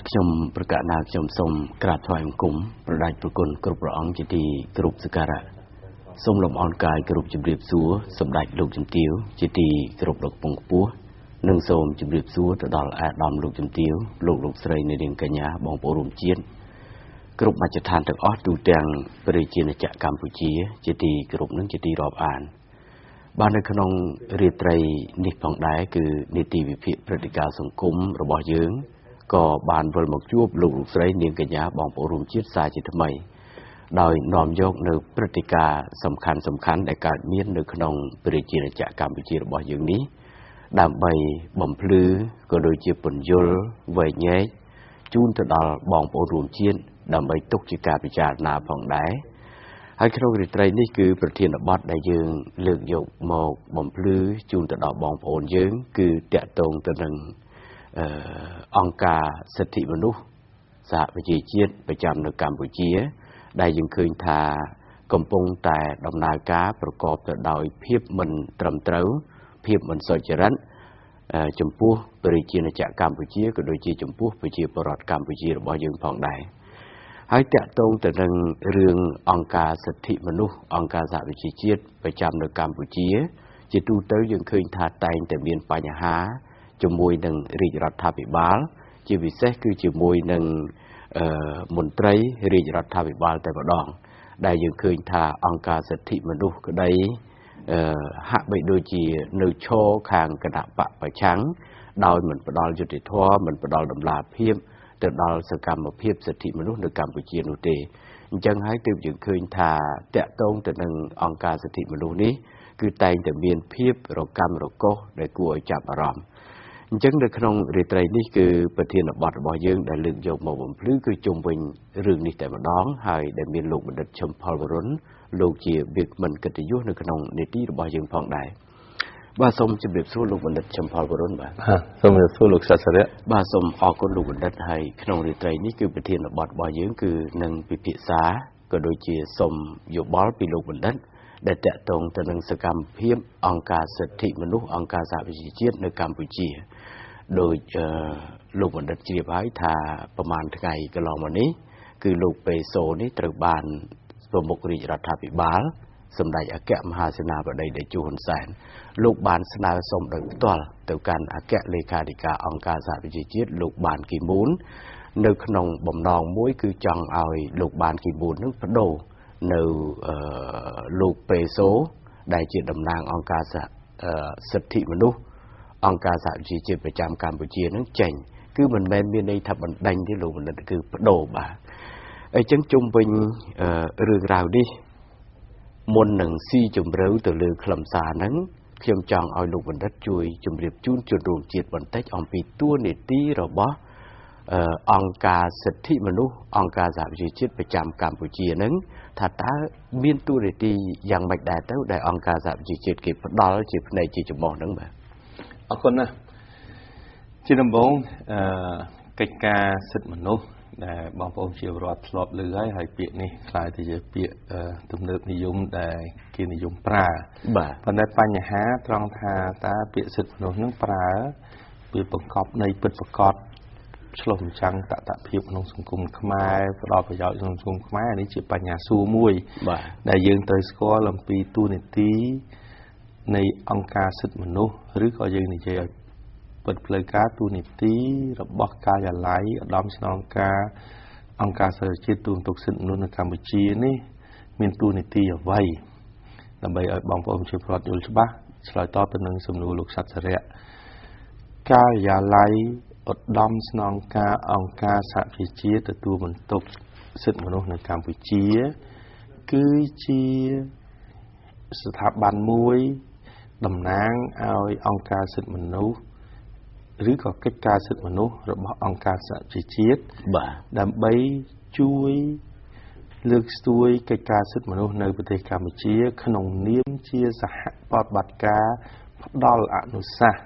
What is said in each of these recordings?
ខ្ញុំប្រកាសថាខ្ញុំសូមក្រាបថ្វាយបង្គំប្រដេចប្រគុណគ្រប់ព្រះអង្គជាទីគោរពសក្ការៈសូមលំអរកាយគោរពជម្រាបសួរសម្ដេចលោកជំទាវជាទីគោរពដ៏ខ្ពង់ខ្ពស់និងសូមជម្រាបសួរទៅដល់អាដាមលោកជំទាវលោកស្រីនាងកញ្ញាបងប្អូនរួមជាតិគ្រប់មជ្ឈដ្ឋានទាំងអស់ទូទាំងប្រជាជាតិកម្ពុជាជាទីគោរពនិងជាទីរាប់អានបាននៅក្នុងរាត្រីនេះផងដែរគឺនីតិវិភាគព្រឹត្តិការណ៍សង្គមរបស់យើងក៏បានវិលមកជួបលោកស្រីនាងកញ្ញាបងប្អូនរួមជាតិសារជាថ្មីដោយនាំយកនៅព្រឹត្តិការណ៍សំខាន់ដែលកើតមាននៅក្នុងប្រជាជាតិកម្ពុជារបស់យើងនេះដើម្បីបំភ្លឺក៏ដូចជាពន្យល់វែងញែកជូនទៅដល់បងប្អូនរួមជាតិដើម្បីទុកជាការពិចារណាផងដែរហើយក្នុងរាត្រីនេះគឺប្រធានបទដែលយើងលើកយកមកបំភ្លឺជូនទៅដល់បងប្អូនយើងគឺតាក់ទងទៅនឹងអង្គការសិទ្ធិមនុស្សសហប្រជាជាតិប្រចាំនៅកម្ពុជាដែលយើងឃើញថាកំពុងតែដំណើរការប្រកបទៅដោយភាពមិនត្រឹមត្រូវភាពមិនសុចរិតចំពោះប្រជាជាតិកម្ពុជាក៏ដូចជាចំពោះប្រជាពលរដ្ឋកម្ពុជារបស់យើងផងដែរហើយតាក់ទងទៅនឹងរឿងអង្គការសិទ្ធិមនុស្សអង្គការសហប្រជាជាតិប្រចាំនៅកម្ពុជាជាទូទៅយើងឃើញថាតែងតែមានបញ្ហាជាមួយនឹងរាជរដ្ឋាភិបាលជាពិសេសគឺជាមួយនឹងមន្ត្រីរាជរដ្ឋាភិបាលតែម្ដងដែលយើងឃើញថាអង្គការសិទ្ធិមនុស្សក្តីហាក់បីដូចជានៅឈរខាងគណៈបកប្រឆាំងដោយមិនផ្ដល់យុត្តិធម៌មិនផ្ដល់តម្លាភាពទៅដល់សកម្មភាពសិទ្ធិមនុស្សនៅកម្ពុជានោះទេអញ្ចឹងហើយទើបយើងឃើញថាតាក់ទងទៅនឹងអង្គការសិទ្ធិមនុស្សនេះគឺតែងតែមានភាពរកាំរកូសដែលគួរឲ្យចាប់អារម្មណ៍អញ្ចឹងនៅក្នុងរាត្រីនេះគឺប្រធានបទរបស់យើងដែលលើកយកមកបំភ្លឺគឺជុំវិញរឿងនេះតែម្ដងហើយដែលមានលោកបណ្ឌិតឈឹមផលវរុនលោកជាវាគ្មិនកិត្តិយសនៅក្នុងនីតិរបស់យើងផងដែរបាទសូមជម្រាបសួរលោកបណ្ឌិតឈឹមផលវរុនបាទសូមជម្រាបសួរលោកសាស្ត្រាបាទសូមអរគុណលោកបណ្ឌិតហើយក្នុងរាត្រីនេះគឺប្រធានបទរបស់យើងគឺនឹងពិភាក្សាក៏ដូចជាសូមយោបល់ពីលោកបណ្ឌិតដែលតាក់ទងទៅនឹងសកម្មភាពអង្គការសិទ្ធិមនុស្សអង្គការសហប្រជាជាតិនៅកម្ពុជាដោយលោកបណ្ឌិតជ្រាបហើយថាប្រហែលថ្ងៃកន្លងមកនេះគឺលោកពេសូនេះត្រូវបានប្រមុខរាជរដ្ឋាភិបាលសម្ដេចអគ្គមហាសេនាបតីតេជោហ៊ុនសែនលោកបានស្នើសុំដោយផ្ទាល់ទៅកាន់អគ្គលេខាធិការអង្គការសហប្រជាជាតិលោកបានគីមូននៅក្នុងបំណងមួយគឺចង់ឲ្យលោកបានគីមូននឹងបដូរនៅលោកពេសូដែលជាតំណាងអង្គការសិទ្ធិមនុស្សអង្គការសហប្រជាជាតិប្រចាំកម្ពុជានឹងចេញគឺមិនមែនមានន័យថាបណ្ដេញទេលោកបណ្ឌិតគឺបដូរបាទអញ្ចឹងជុំវិញរឿងរ៉ាវនេះមុននឹងស៊ីជម្រៅទៅលើខ្លឹមសារហ្នឹងខ្ញុំចង់ឲ្យលោកបណ្ឌិតជួយជម្រាបជូនជនរួមជាតិបន្តិចអំពីតួនាទីរបស់អង្គការសិទ្ធិមនុស្សអង្គការសហប្រជាជាតិប្រចាំកម្ពុជាហ្នឹងថាតើមានតួនាទីយ៉ាងម៉េចដែរទៅដែលអង្គការសហប្រជាជាតិគេផ្ដល់ជាផ្នែកជាចំហហ្នឹងបាទអរគុណណាស់ជាដំបូងកិច្ចការសិទ្ធិមនុស្សដែលបងប្អូនជារដ្ឋធ្លាប់ឮហើយពាក្យនេះខ្លាយទៅជាពាក្យទំនើបនិយមដែលគេនិយមប្រើបាទប៉ុន្តែបញ្ហាត្រង់ថាតើពាក្យសិទ្ធិមនុស្សនឹងប្រើវាបង្កប់នៃពិតប្រាកដឆ្លុះបញ្ចាំងតថភាពក្នុងសង្គមខ្មែរផ្ដល់ប្រយោជន៍ក្នុងសង្គមខ្មែរនេះជាបញ្ហាសួរមួយដែលយើងត្រូវស្គាល់អំពីតួនាទីនៃអង្គការសិទ្ធិមនុស្សឬក៏យើងនិយាយឲ្យពិតផ្លូវការតួនាទីរបស់ការិយាល័យឧត្តមស្នងការអង្គការសហជាតិទូតទុកសិទ្ធិមនុស្សនៅកម្ពុជានេះមានតួនាទីអ្វីដើម្បីឲ្យបងប្អូនជាពលរដ្ឋយល់ច្បាស់ឆ្លើយតបទៅនឹងសំណួរលោកសត្វសរៈការិយាល័យឧត្តមស្នងការអង្គការសហប្រជាជាតិទទួលបន្ទុកសិទ្ធិមនុស្សនៅកម្ពុជាគឺជាស្ថាប័នមួយតំណាងឲ្យអង្គការសិទ្ធិមនុស្សឬក៏កិច្ចការសិទ្ធិមនុស្សរបស់អង្គការសហជីវជាតិដើម្បីជួយលើកស្ទួយកិច្ចការសិទ្ធិមនុស្សនៅប្រទេសកម្ពុជាក្នុងនាមជាសហប្រតិបត្តិការផ្ដល់អនុសាសន៍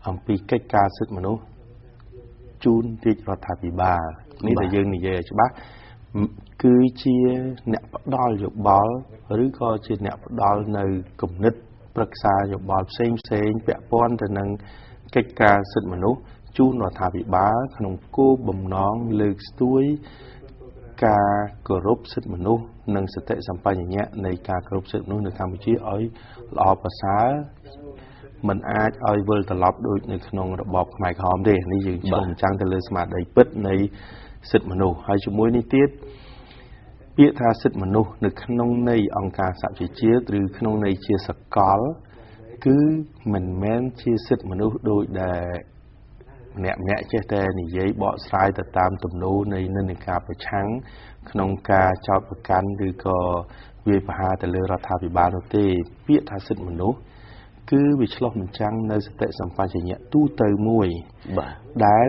អំពីកិច្ចការសិទ្ធិមនុស្សជូនរាជរដ្ឋាភិបាលនេះដែលយើងនិយាយឲ្យច្បាស់គឺជាអ្នកផ្ដល់យោបល់ឬក៏ជាអ្នកផ្ដល់នៅគំនិតប្រឹក្សាយោបល់ផ្សេងៗពាក់ព័ន្ធទៅនឹងកិច្ចការសិទ្ធិមនុស្ស ជួនរដ្ឋាភិបាលក្នុងគោលបំណងលើកស្ទួយការគោរពសិទ្ធិមនុស្សនិងសតិសម្បញ្ញៈនៃការគោរពសិទ្ធិមនុស្សនៅកម្ពុជាឲ្យល្អប្រសើរមិនអាចឲ្យវិលត្រឡប់ដូចនៅក្នុងរបបខ្មែរក្រហមទេនេះយើងឆ្លុះបញ្ចាំងទៅលើស្មារតីពិតនៃសិទ្ធិមនុស្សហើយជាមួយនេះទៀតពាក្យថាសិទ្ធិមនុស្សនៅក្នុងន័យអង្គការសហប្រជាជាតិឬក្នុងន័យជាសកលគឺមិនមែនជាសិទ្ធិមនុស្សដោយដែលម្នាក់ចេះតែនិយាយបកស្រាយទៅតាមទំនោរនៃនិន្នាការប្រឆាំងក្នុងការចោទប្រកាន់ឬក៏វាយប្រហារទៅលើរដ្ឋាភិបាលនោះទេពាក្យថាសិទ្ធិមនុស្សគឺវាឆ្លុះបញ្ចាំងនៅសតិសម្បជញ្ញៈទូទៅមួយដែល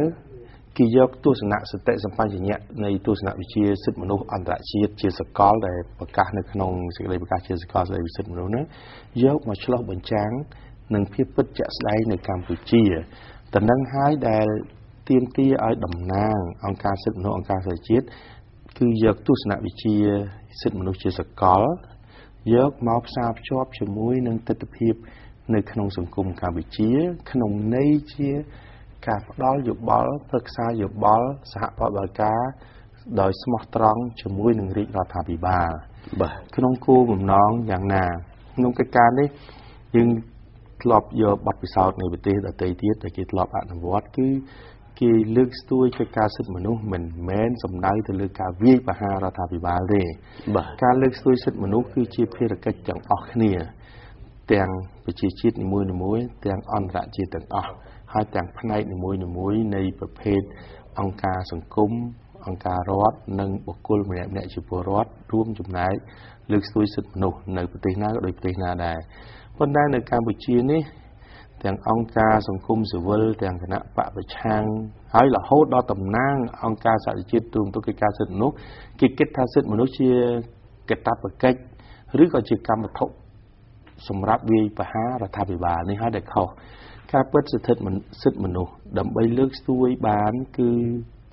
គេយកទស្សនៈសតិសម្បជញ្ញៈនៃទស្សនវិជ្ជាសិទ្ធិមនុស្សអន្តរជាតិជាសកលដែលប្រកាសនៅក្នុងសេចក្តីប្រកាសជាសកលស្តីពីសិទ្ធិមនុស្សនោះយកមកឆ្លុះបញ្ចាំងនឹងភាពពិតជាក់ស្ដែងនៅកម្ពុជាតែនឹងហើយដែលទាមទារឲ្យតំណាងអង្គការសិទ្ធិមនុស្សអង្គការសហជាតិគឺយកទស្សនវិជ្ជាសិទ្ធិមនុស្សជាសកលយកមកផ្សារភ្ជាប់ជាមួយនឹងទស្សនវិជ្ជានៅក្នុងសង្គមកម្ពុជាក្នុងន័យជាការផ្ដល់យោបល់ប្រឹក្សាយោបល់សហប្រតិបត្តិការដោយស្មោះត្រង់ជាមួយនឹងរាជរដ្ឋាភិបាលក្នុងគោលបំណងយ៉ាងណាក្នុងកិច្ចការនេះយើងធ្លាប់យកបទពិសោធន៍នៃប្រទេសដទៃទៀតដែលគេធ្លាប់អនុវត្តគឺគេលើកស្ទួយកិច្ចការសិទ្ធិមនុស្សមិនមែនសំដៅទៅលើការវាយប្រហាររដ្ឋាភិបាលទេការលើកស្ទួយសិទ្ធិមនុស្សគឺជាភារកិច្ចទាំងអស់គ្នាទាំងប្រជាជាតិនីមួយៗទាំងអន្តរជាតិទាំងអស់ហើយទាំងផ្នែកនីមួយៗនៃប្រភេទអង្គការសង្គមអង្គការរដ្ឋនិងបុគ្គលម្នាក់ៗជាពលរដ្ឋរួមចំណែកលើកស្ទួយសិទ្ធិមនុស្សនៅប្រទេសណាក៏ដូចប្រទេសណាដែរប៉ុន្តែនៅកម្ពុជានេះទាំងអង្គការសង្គមស៊ីវិលទាំងគណៈបកប្រឆាំងហើយរហូតដល់តំណាងអង្គការសហជាតិទូទៅកិច្ចការសិទ្ធិមនុស្សគេគិតថាសិទ្ធិមនុស្សជាកាតព្វកិច្ចឬក៏ជាកម្មវត្ថុសម្រាប់វាយប្រហាររដ្ឋាភិបាលនេះហើយដែលខុសការពិតសិទ្ធិមនុស្សដើម្បីលើកស្ទួយបានគឺ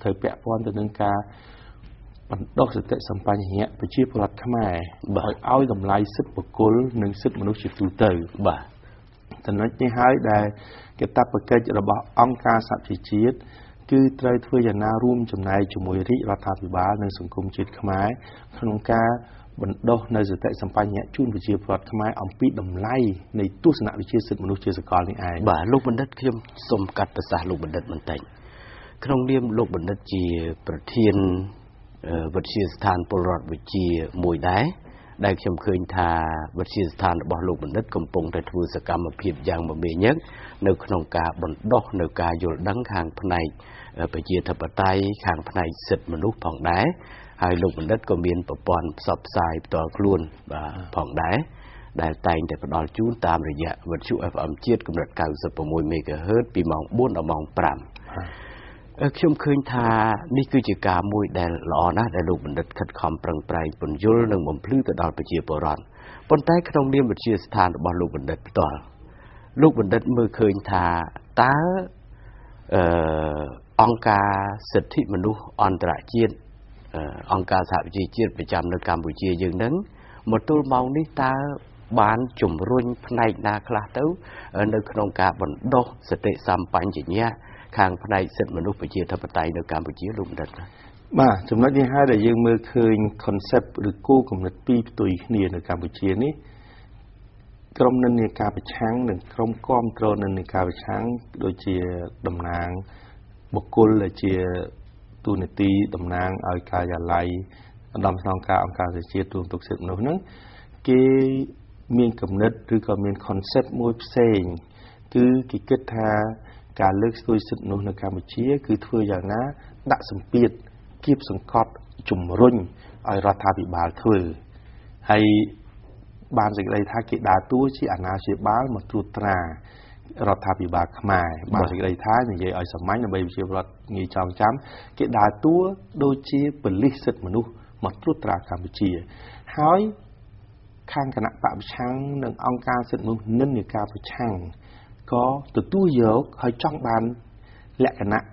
ត្រូវពាក់ព័ន្ធទៅនឹងការបណ្ដុះសតិសម្បជញ្ញៈប្រជាពលរដ្ឋខ្មែរឲ្យតម្លៃសិទ្ធិបុគ្គលនិងសិទ្ធិមនុស្សជាទូទៅចំណុចនេះហើយដែលកាតព្វកិច្ចរបស់អង្គការសហប្រជាជាតិគឺត្រូវធ្វើយ៉ាងណារួមចំណែកជាមួយរាជរដ្ឋាភិបាលនិងសង្គមជាតិខ្មែរក្នុងការបណ្ដុះនៅសតិសម្បជញ្ញៈជូនប្រជាពលរដ្ឋខ្មែរអំពីតម្លៃនៃទស្សនវិជ្ជាសិទ្ធិមនុស្សជាសកលនេះឯងបាទលោកបណ្ឌិតខ្ញុំសូមកាត់ប្រសាសន៍លោកបណ្ឌិតបន្តិចក្នុងនាមលោកបណ្ឌិតជាប្រធានវិទ្យាស្ថានពលរដ្ឋវិទ្យាមួយដែរដែលខ្ញុំឃើញថាវិទ្យាស្ថានរបស់លោកបណ្ឌិតកំពុងតែធ្វើសកម្មភាពយ៉ាងមមាញឹកនៅក្នុងការបណ្ដុះនៅការយល់ដឹងខាងផ្នែកប្រជាធិបតេយ្យខាងផ្នែកសិទ្ធិមនុស្សផងដែរហើយលោកបណ្ឌិតក៏មានប្រព័ន្ធផ្សព្វផ្សាយផ្ទាល់ខ្លួនផងដែរដែលតែងតែផ្ដល់ជូនតាមរយៈវិទ្យុ FM ជាតិកម្រិត 96 MHz ពីម៉ោង 4 ដល់ម៉ោង 5ខ្ញុំឃើញថានេះគឺជាការមួយដែលល្អណាស់ដែលលោកបណ្ឌិតខិតខំប្រឹងប្រែងពន្យល់និងបំភ្លឺទៅដល់ប្រជាពលរដ្ឋប៉ុន្តែក្នុងនាមវិទ្យាស្ថានរបស់លោកបណ្ឌិតផ្ទាល់លោកបណ្ឌិតមើលឃើញថាតើអង្គការសិទ្ធិមនុស្សអន្តរជាតិអង្គការសហប្រជាជាតិប្រចាំនៅកម្ពុជាយើងនឹងមកទល់ម៉ោងនេះតើបានជំរុញផ្នែកណាខ្លះទៅនៅក្នុងការបណ្ដុះសតិសម្បជញ្ញៈខាងផ្នែកសិទ្ធិមនុស្សប្រជាធិបតេយ្យនៅកម្ពុជាលោកបណ្ឌិតបាទចំណុចនេះហើយដែលយើងមើលឃើញ concept ឬគោលគំនិតពីរផ្ទុយគ្នានៅកម្ពុជានេះក្រុមនិន្នាការប្រឆាំងនិងក្រុមគាំទ្រនិន្នាការប្រឆាំងដូចជាតំណាងបុគ្គលដែលជាទូនាទីតំណាងឲ្យការិយាល័យឧត្តមស្នងការអង្គការសហជាតិទូនទុកសិទ្ធិមនុស្សហ្នឹងគេមានគំនិតឬក៏មាន concept មួយផ្សេងគឺគេគិតថាការលើកស្ទួយសិទ្ធិមនុស្សនៅកម្ពុជាគឺធ្វើយ៉ាងណាដាក់សម្ពាធគៀបសង្កត់ជំរុញឲ្យរដ្ឋាភិបាលធ្វើហើយបានសេចក្តីថាគេដើរតួជាអាណាព្យាបាលមកត្រួតត្រារដ្ឋាភិបាលខ្មែរបានសេចក្តីថានិយាយឲ្យសាមញ្ញដើម្បីប្រជាពលរដ្ឋងាយចងចាំគេដើរតួដូចជាប៉ូលីសសិទ្ធិមនុស្សមកត្រួតត្រាកម្ពុជាហើយខាងគណៈបកប្រឆាំងនិងអង្គការសិទ្ធិមនុស្សនិន្នាការប្រឆាំងក៏ទទួលយកហើយចង់បានលក្ខណៈ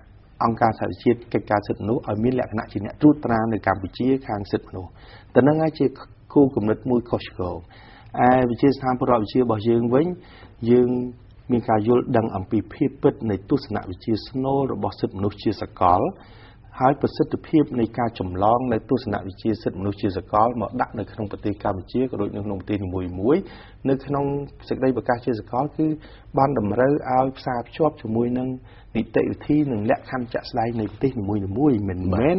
អង្គការសហជាតិកិច្ចការសិទ្ធិមនុស្សឲ្យមានលក្ខណៈជាអ្នកត្រួតត្រានៅកម្ពុជាខាងសិទ្ធិមនុស្សតែនឹងហើយជាគោលគំនិតមួយខុសឆ្គងឯវិទ្យាស្ថានពលរដ្ឋវិទ្យារបស់យើងវិញយើង មានការយល់ដឹងអំពីភាពពិតនៃទស្សនវិជ្ជាស្នូលរបស់សិទ្ធិមនុស្សជាសកលហើយប្រសិទ្ធភាពនៃការចម្លងនៅទស្សនវិជ្ជាសិទ្ធិមនុស្សជាសកលមកដាក់នៅក្នុងប្រទេសកម្ពុជាក៏ដូចនៅក្នុងប្រទេសនីមួយៗនៅក្នុងសេចក្តីប្រកាសជាសកលគឺបានតម្រូវឲ្យផ្សារភ្ជាប់ជាមួយនឹងនីតិវិធីនិងលក្ខខណ្ឌជាក់ស្ដែងនៃប្រទេសនីមួយៗមិនមែន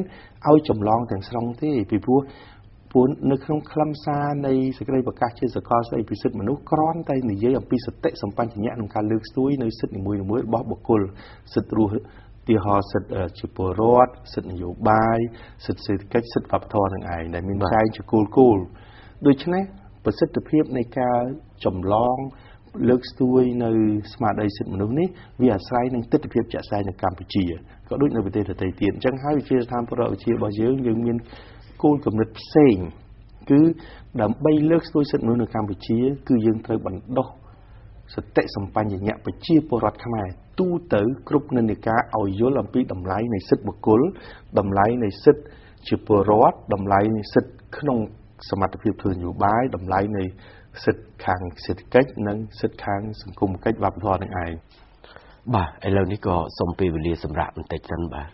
ឲ្យចម្លងទាំងស្រុងទេពីព្រោះនៅក្នុងខ្លឹមសារនៃសេចក្តីប្រកាសជាសកលស្តីពីសិទ្ធិមនុស្សគ្រាន់តែនិយាយអំពីសតិសម្បញ្ញៈក្នុងការលើកស្ទួយនៅសិទ្ធិនីមួយៗរបស់បុគ្គលសិទ្ធិរស់ទីហោសិទ្ធិជាពលរដ្ឋសិទ្ធិនយោបាយសិទ្ធិសេដ្ឋកិច្ចសិទ្ធិវប្បធម៌នឹងឯងដែលមានចែងជាគោលដូច្នេះប្រសិទ្ធភាពនៃការចម្លងលើកស្ទួយនៅស្មារតីសិទ្ធិមនុស្សនេះវាអាស្រ័យនឹងទស្សនវិជ្ជាជាក់ស្ដែងនៅកម្ពុជាក៏ដូចនៅប្រទេសដទៃទៀតអញ្ចឹងហើយវិទ្យាស្ថានប្រវត្តិវិទ្យារបស់យើងមានគោលគំនិតផ្សេងគឺដើម្បីលើកស្ទួយសិទ្ធិមនុស្សនៅកម្ពុជាគឺយើងត្រូវបណ្ដុះសតិសម្បញ្ញៈប្រជាពលរដ្ឋខ្មែរទូទៅគ្រប់និន្នាការឲ្យយល់អំពីតម្លៃនៃសិទ្ធិបុគ្គលតម្លៃនៃសិទ្ធិជាពលរដ្ឋតម្លៃនៃសិទ្ធិក្នុងសមត្ថភាពធ្វើនយោបាយតម្លៃនៃសិទ្ធិខាងសេដ្ឋកិច្ចនិងសិទ្ធិខាងសង្គមគិច្ចវប្បធម៌នឹងឯងបាទឥឡូវនេះក៏សូមពេលវេលាសម្រាប់បន្តិចសិនបាទ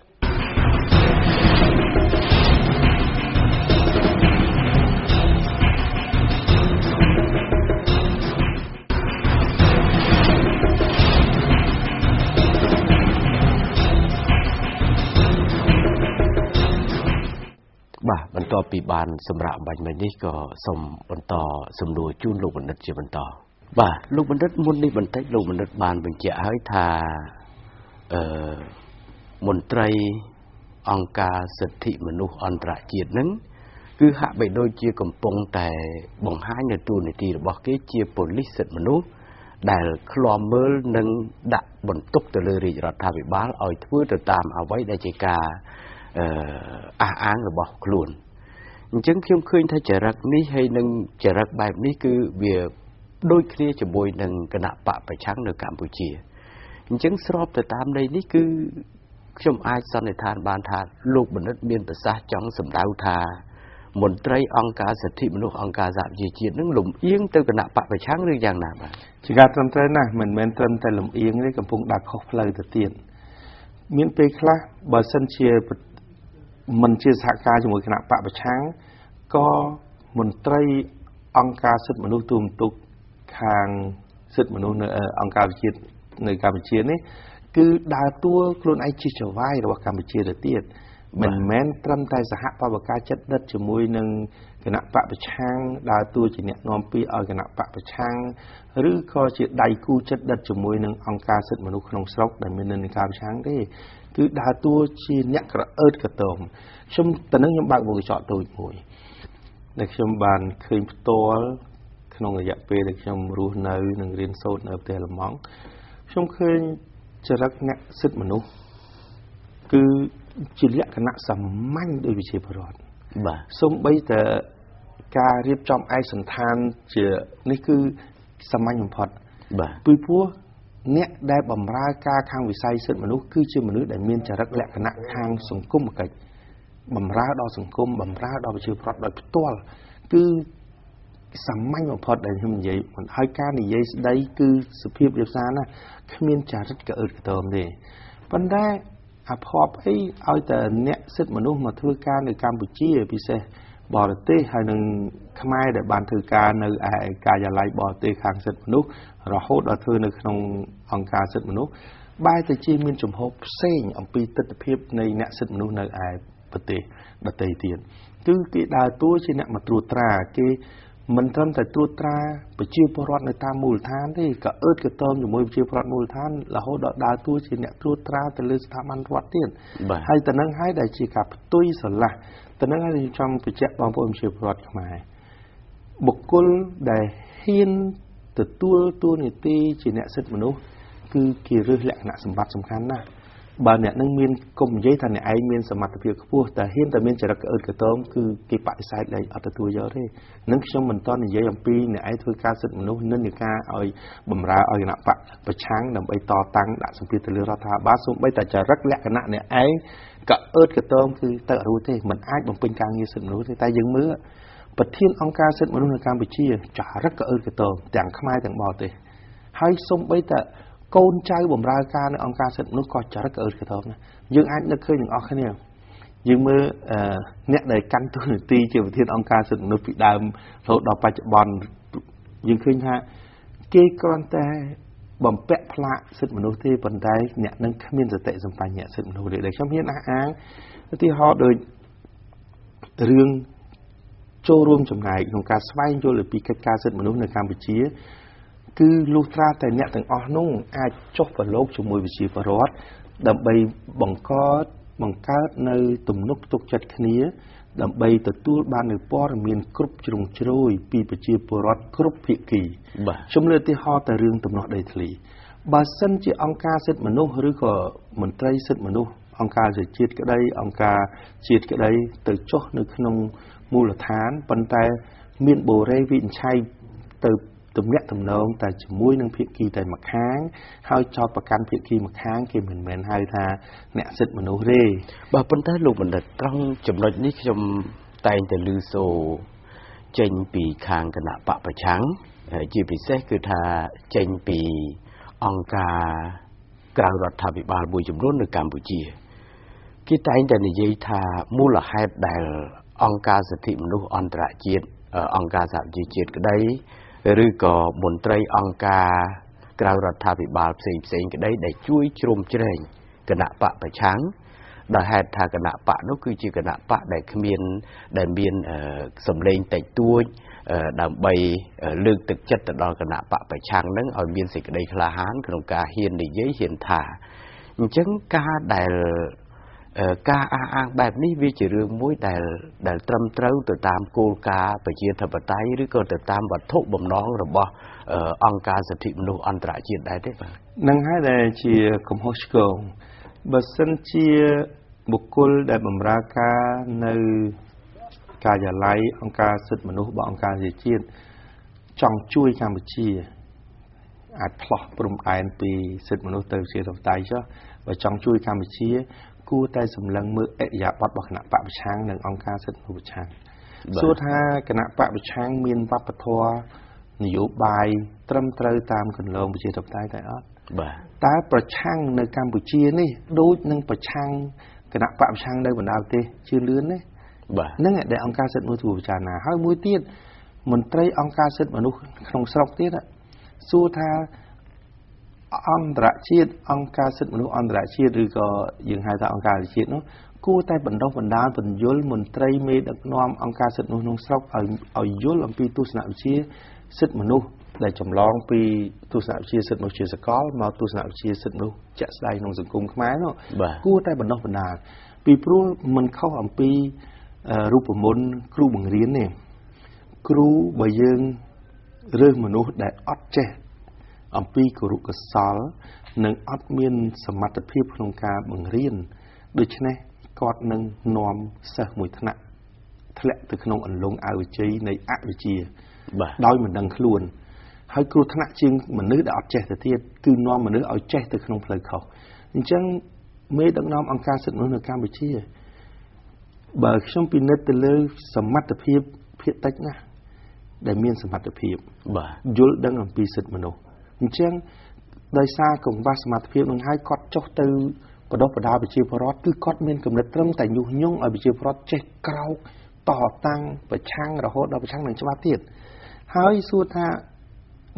បាទបន្ទាប់ពីបានសម្រាប់បាញ់មិញនេះក៏សូមបន្តសំណួរជូនលោកបណ្ឌិតជាបន្តបាទលោកបណ្ឌិតមុននេះបន្តិចលោកបណ្ឌិតបានបញ្ជាក់ឲ្យថាមន្ត្រីអង្គការសិទ្ធិមនុស្សអន្តរជាតិនឹងគឺហាក់បីដូចជាកំពុងតែបង្ហាញនៅទូនីតិរបស់គេជាប៉ូលីសសិទ្ធិមនុស្សដែលឃ្លាំមើលនិងដាក់បន្ទុកទៅលើរាជរដ្ឋាភិបាលឲ្យធ្វើទៅតាមអ្វីដែលជាការអះអាងរបស់ខ្លួនអញ្ចឹងខ្ញុំឃើញថាចរិតនេះហើយនឹងចរិតបែបនេះគឺវាដូចគ្នាជាមួយនឹងគណៈបកប្រឆាំងនៅកម្ពុជាអញ្ចឹងស្របទៅតាមន័យនេះគឺខ្ញុំអាចសន្និដ្ឋានបានថាលោកបណ្ឌិតមានប្រសាសន៍ចង់សម្ដៅថាមន្ត្រីអង្គការសិទ្ធិមនុស្សអង្គការសហប្រជាជាតិនឹងលំអៀងទៅគណៈបកប្រឆាំងឬយ៉ាងណាបាទជាការត្រឹមត្រូវណាស់មិនមែនត្រឹមតែលំអៀងទេកំពុងដាក់ខុសផ្លូវទៅទៀតមានពេលខ្លះបើសិនជាមិនជាសហការជាមួយគណៈបកប្រឆាំងក៏មន្ត្រីអង្គការសិទ្ធិមនុស្សទូមទុកខាងសិទ្ធិមនុស្សនៅអង្គការជាតិនៅកម្ពុជានេះគឺដើរតួខ្លួនឯងជាចៅហ្វាយរបស់កម្ពុជាទៅទៀតមិនមែនត្រឹមតែសហបព្វការចិត្តដិតជាមួយនឹងគណៈបកប្រឆាំងដើរតួជាអ្នកនាំពាក្យឲ្យគណៈបកប្រឆាំងឬក៏ជាដៃគូចិត្តដិតជាមួយនឹងអង្គការសិទ្ធិមនុស្សក្នុងស្រុកដែលមាននិន្នាការប្រឆាំងទេគឺដើរតួជាអ្នកក្រអឺតកតងខ្ញុំតើនឹងខ្ញុំបើកវងកញ្ចក់តូចមួយដែលខ្ញុំបានឃើញផ្ទាល់ក្នុងរយៈពេលដែលខ្ញុំរស់នៅនិងរៀនសូត្រនៅប្រទេសអាល្លឺម៉ង់ខ្ញុំឃើញចរិតអ្នកសិទ្ធិមនុស្សគឺជាលក្ខណៈសាមញ្ញដោយវិជាពលរដ្ឋបាទសូម្បីតែការរៀបចំឯកសណ្ឋានជានេះគឺសាមញ្ញបំផុតបាទពីព្រោះអ្នកដែលបម្រើការខាងវិស័យសិទ្ធិមនុស្សគឺជាមនុស្សដែលមានចរិតលក្ខណៈខាងសង្គមគិច្ចបម្រើដល់សង្គមបម្រើដល់ប្រជាពលរដ្ឋដោយផ្ទាល់គឺសាមញ្ញបំផុតដែលខ្ញុំនិយាយហើយការនិយាយស្ដីគឺសុភាពរាបសារណាស់គ្មានចរិតកអឺតកតមទេប៉ុន្តែអាភ័ព្វអីឲ្យតែអ្នកសិទ្ធិមនុស្សមកធ្វើការនៅកម្ពុជាពិសេសបរទេសហើយនឹងខ្មែរដែលបានធ្វើការនៅឯការិយាល័យបរទេសខាងសិទ្ធិមនុស្សរហូតដល់ធ្វើនៅក្នុងអង្គការសិទ្ធិមនុស្សបែរទៅជាមានចំហផ្សេងអំពីទស្សនវិជ្ជានៃអ្នកសិទ្ធិមនុស្សនៅឯប្រទេសដទៃទៀតគឺគេដើរតួជាអ្នកមកត្រួតត្រាគេមិនត្រឹមតែត្រួតត្រាប្រជាពលរដ្ឋនៅតាមមូលដ្ឋានទេក៏អឺតកតមជាមួយប្រជាពលរដ្ឋមូលដ្ឋានរហូតដល់ដើរតួជាអ្នកត្រួតត្រាទៅលើស្ថាប័នរដ្ឋទៀតហើយទៅនឹងហើយដែលជាការផ្ទុយស្រឡះទៅនឹងហើយខ្ញុំចង់បញ្ជាក់បងប្អូនប្រជាពលរដ្ឋខ្មែរបុគ្គលដែលហ៊ានទទួលតួនាទីជាអ្នកសិទ្ធិមនុស្សគឺគេរើសលក្ខណៈសម្បត្តិសំខាន់ណាស់បើអ្នកនឹងមានកុំនិយាយថាអ្នកឯងមានសមត្ថភាពខ្ពស់តែហ៊ានតែមានចរិតក្អឺតកតងគឺគេបដិសេធលែងអត់ទទួលយកទេនឹងខ្ញុំមិនតន់និយាយអំពីអ្នកឯងធ្វើការសិទ្ធិមនុស្សនិន្នាការឲ្យបម្រើឲ្យគណៈបកប្រឆាំងដើម្បីតតាំងដាក់សម្ពាធទៅលើរដ្ឋាភិបាលសូម្បីតែចរិតលក្ខណៈអ្នកឯងក៏អឺតកតងគឺទៅអត់រួចទេមិនអាចបំពេញការងារសិទ្ធិមនុស្សទេតែយើងមើលប្រធានអង្គការសិទ្ធិមនុស្សនៅកម្ពុជាចរិតក្អឺតកតងទាំងខ្មែរទាំងបរទេស ហើយសូម្បីតែកូនចៅបម្រើការនៅអង្គការសិទ្ធិមនុស្សក៏ចរិតក៏អឺតកធមណាយើងអាចនឹកឃើញទាំងអស់គ្នាយើងមើលអ្នកដែលកាន់តួនាទីជាប្រធានអង្គការសិទ្ធិមនុស្សពីដើមរហូតដល់បច្ចុប្បន្នយើងឃើញថាគេគ្រាន់តែបំពាក់ផ្លាកសិទ្ធិមនុស្សទេប៉ុន្តែអ្នកនឹងគ្មានសតិសម្បញ្ញៈសិទ្ធិមនុស្សទេដែលខ្ញុំហ៊ានអះអាងឧទាហរណ៍ដូចរឿងចូលរួមចំណែកក្នុងការស្វែងយល់ពីកិច្ចការសិទ្ធិមនុស្សនៅកម្ពុជាគឺលុះត្រាតែអ្នកទាំងអស់នោះអាចចុះប្រឡូកជាមួយវិជាពលរដ្ឋដើម្បីបង្កើតនៅទំនុកទុកចិត្តគ្នាដើម្បីទទួលបាននូវព័ត៌មានគ្រប់ជ្រុងជ្រោយពីប្រជាពលរដ្ឋគ្រប់ភាគីខ្ញុំលើកឧទាហរណ៍តែរឿងទំនាស់ដីធ្លីបើសិនជាអង្គការសិទ្ធិមនុស្សឬក៏មន្ត្រីសិទ្ធិមនុស្សអង្គការជាតិក្តីអង្គការជាតិក្តីទៅចុះនៅក្នុងមូលដ្ឋានប៉ុន្តែមានបូរេវិនិច្ឆ័យទៅទំនាក់ទំនងតែជាមួយនឹងភាគីតែម្ខាងហើយចោទប្រកាន់ភាគីម្ខាងគេមិនមែនហៅថាអ្នកសិទ្ធិមនុស្សទេបើប៉ុន្តែលោកបណ្ឌិតត្រង់ចំណុចនេះខ្ញុំតែងតែឮសូរចេញពីខាងគណៈបកប្រឆាំងជាពិសេសគឺថាចេញពីអង្គការក្រៅរដ្ឋាភិបាលមួយចំនួននៅកម្ពុជាគេតែងតែនិយាយថាមូលហេតុដែលអង្គការសិទ្ធិមនុស្សអន្តរជាតិអង្គការសហជីវជាតិក្តីឬក៏មន្ត្រីអង្គការក្រៅរដ្ឋាភិបាលផ្សេងក្តីដែលជួយជ្រោមជ្រែងគណៈបកប្រឆាំងដោយហេតុថាគណៈបកនោះគឺជាគណៈបកដែលមានសម្លេងតិចតួចដើម្បីលើកទឹកចិត្តទៅដល់គណៈបកប្រឆាំងនឹងឲ្យមានសេចក្តីក្លាហានក្នុងការហ៊ាននិយាយហ៊ានថាអញ្ចឹងការអះអាងបែបនេះវាជារឿងមួយដែលត្រឹមត្រូវទៅតាមគោលការណ៍ប្រជាធិបតេយ្យឬក៏ទៅតាមវត្ថុបំណងរបស់អង្គការសិទ្ធិមនុស្សអន្តរជាតិដែរទេបាទនឹងហើយដែលជាកំហុសឆ្គងបើសិនជាបុគ្គលដែលបម្រើការនៅការិយាល័យអង្គការសិទ្ធិមនុស្សរបស់អង្គការជាតិចង់ជួយកម្ពុជាអាចផ្លោះព្រំដែនពីសិទ្ធិមនុស្សទៅជាធិបតេយ្យចុះបើចង់ជួយកម្ពុជាគួរតែសម្លឹងមើលអរិយាប័ត្ររបស់គណៈបកប្រឆាំងនិងអង្គការសិទ្ធិមនុស្សប្រឆាំងសួរថាគណៈបកប្រឆាំងមានវប្បធម៌នយោបាយត្រឹមត្រូវតាមគន្លងប្រជាធិបតេយ្យតែអត់បាទតើប្រឆាំងនៅកម្ពុជានេះដូចនឹងប្រឆាំងគណៈបកប្រឆាំងនៅបណ្ដាប្រទេសជឿនលឿនទេបាទនឹងដែលអង្គការសិទ្ធិមនុស្សធ្វើពិចារណាហើយមួយទៀតមន្ត្រីអង្គការសិទ្ធិមនុស្សក្នុងស្រុកទៀតសួរថាអន្តរជាតិអង្គការសិទ្ធិមនុស្សអន្តរជាតិឬក៏យើងហៅថាអង្គការជាតិនោះគួរតែបណ្ដុះបណ្ដាលបញ្យលមន្ត្រីមេដឹកនាំអង្គការសិទ្ធិមនុស្សក្នុងស្រុកឲ្យយល់អំពីទស្សនវិជ្ជាសិទ្ធិមនុស្សដែលចម្លងពីទស្សនវិជ្ជាសិទ្ធិមនុស្សជាសកលមកទស្សនវិជ្ជាសិទ្ធិមនុស្សជាក់ស្ដែងក្នុងសង្គមខ្មែរនោះគួរតែបណ្ដុះបណ្ដាលពីព្រោះមិនខុសអំពីរូបមន្តគ្រូបង្រៀនទេគ្រូបើយើងរើសមនុស្សដែលអត់ចេះអំពីគរុកុសលនិងអត់មានសមត្ថភាពក្នុងការបង្រៀនដូច្នេះគាត់នឹងនាំសិស្សមួយថ្នាក់ធ្លាក់ទៅក្នុងអន្លង់អវិជ្ជ័យនៃអវិជ្ជាដោយមិនដឹងខ្លួនហើយគ្រោះថ្នាក់ជាងមនុស្សដែលអត់ចេះទៅទៀតគឺនាំមនុស្សឲ្យចេះទៅក្នុងផ្លូវខុសអញ្ចឹងមេដឹកនាំអង្គការសិទ្ធិមនុស្សនៅកម្ពុជាបើខ្ញុំពិនិត្យទៅលើសមត្ថភាពភាគតិចណាស់ដែលមានសមត្ថភាពយល់ដឹងអំពីសិទ្ធិមនុស្សអញ្ចឹងដោយសារកង្វះសមត្ថភាពនឹងឲ្យគាត់ចុះទៅបដិបដាប្រជាពលរដ្ឋគឺគាត់មានគំនិតត្រឹមតែញុះញង់ឲ្យប្រជាពលរដ្ឋចេះក្រោកតតាំងប្រឆាំងរហូតដល់ប្រឆាំងនឹងច្បាប់ទៀតហើយសួរថា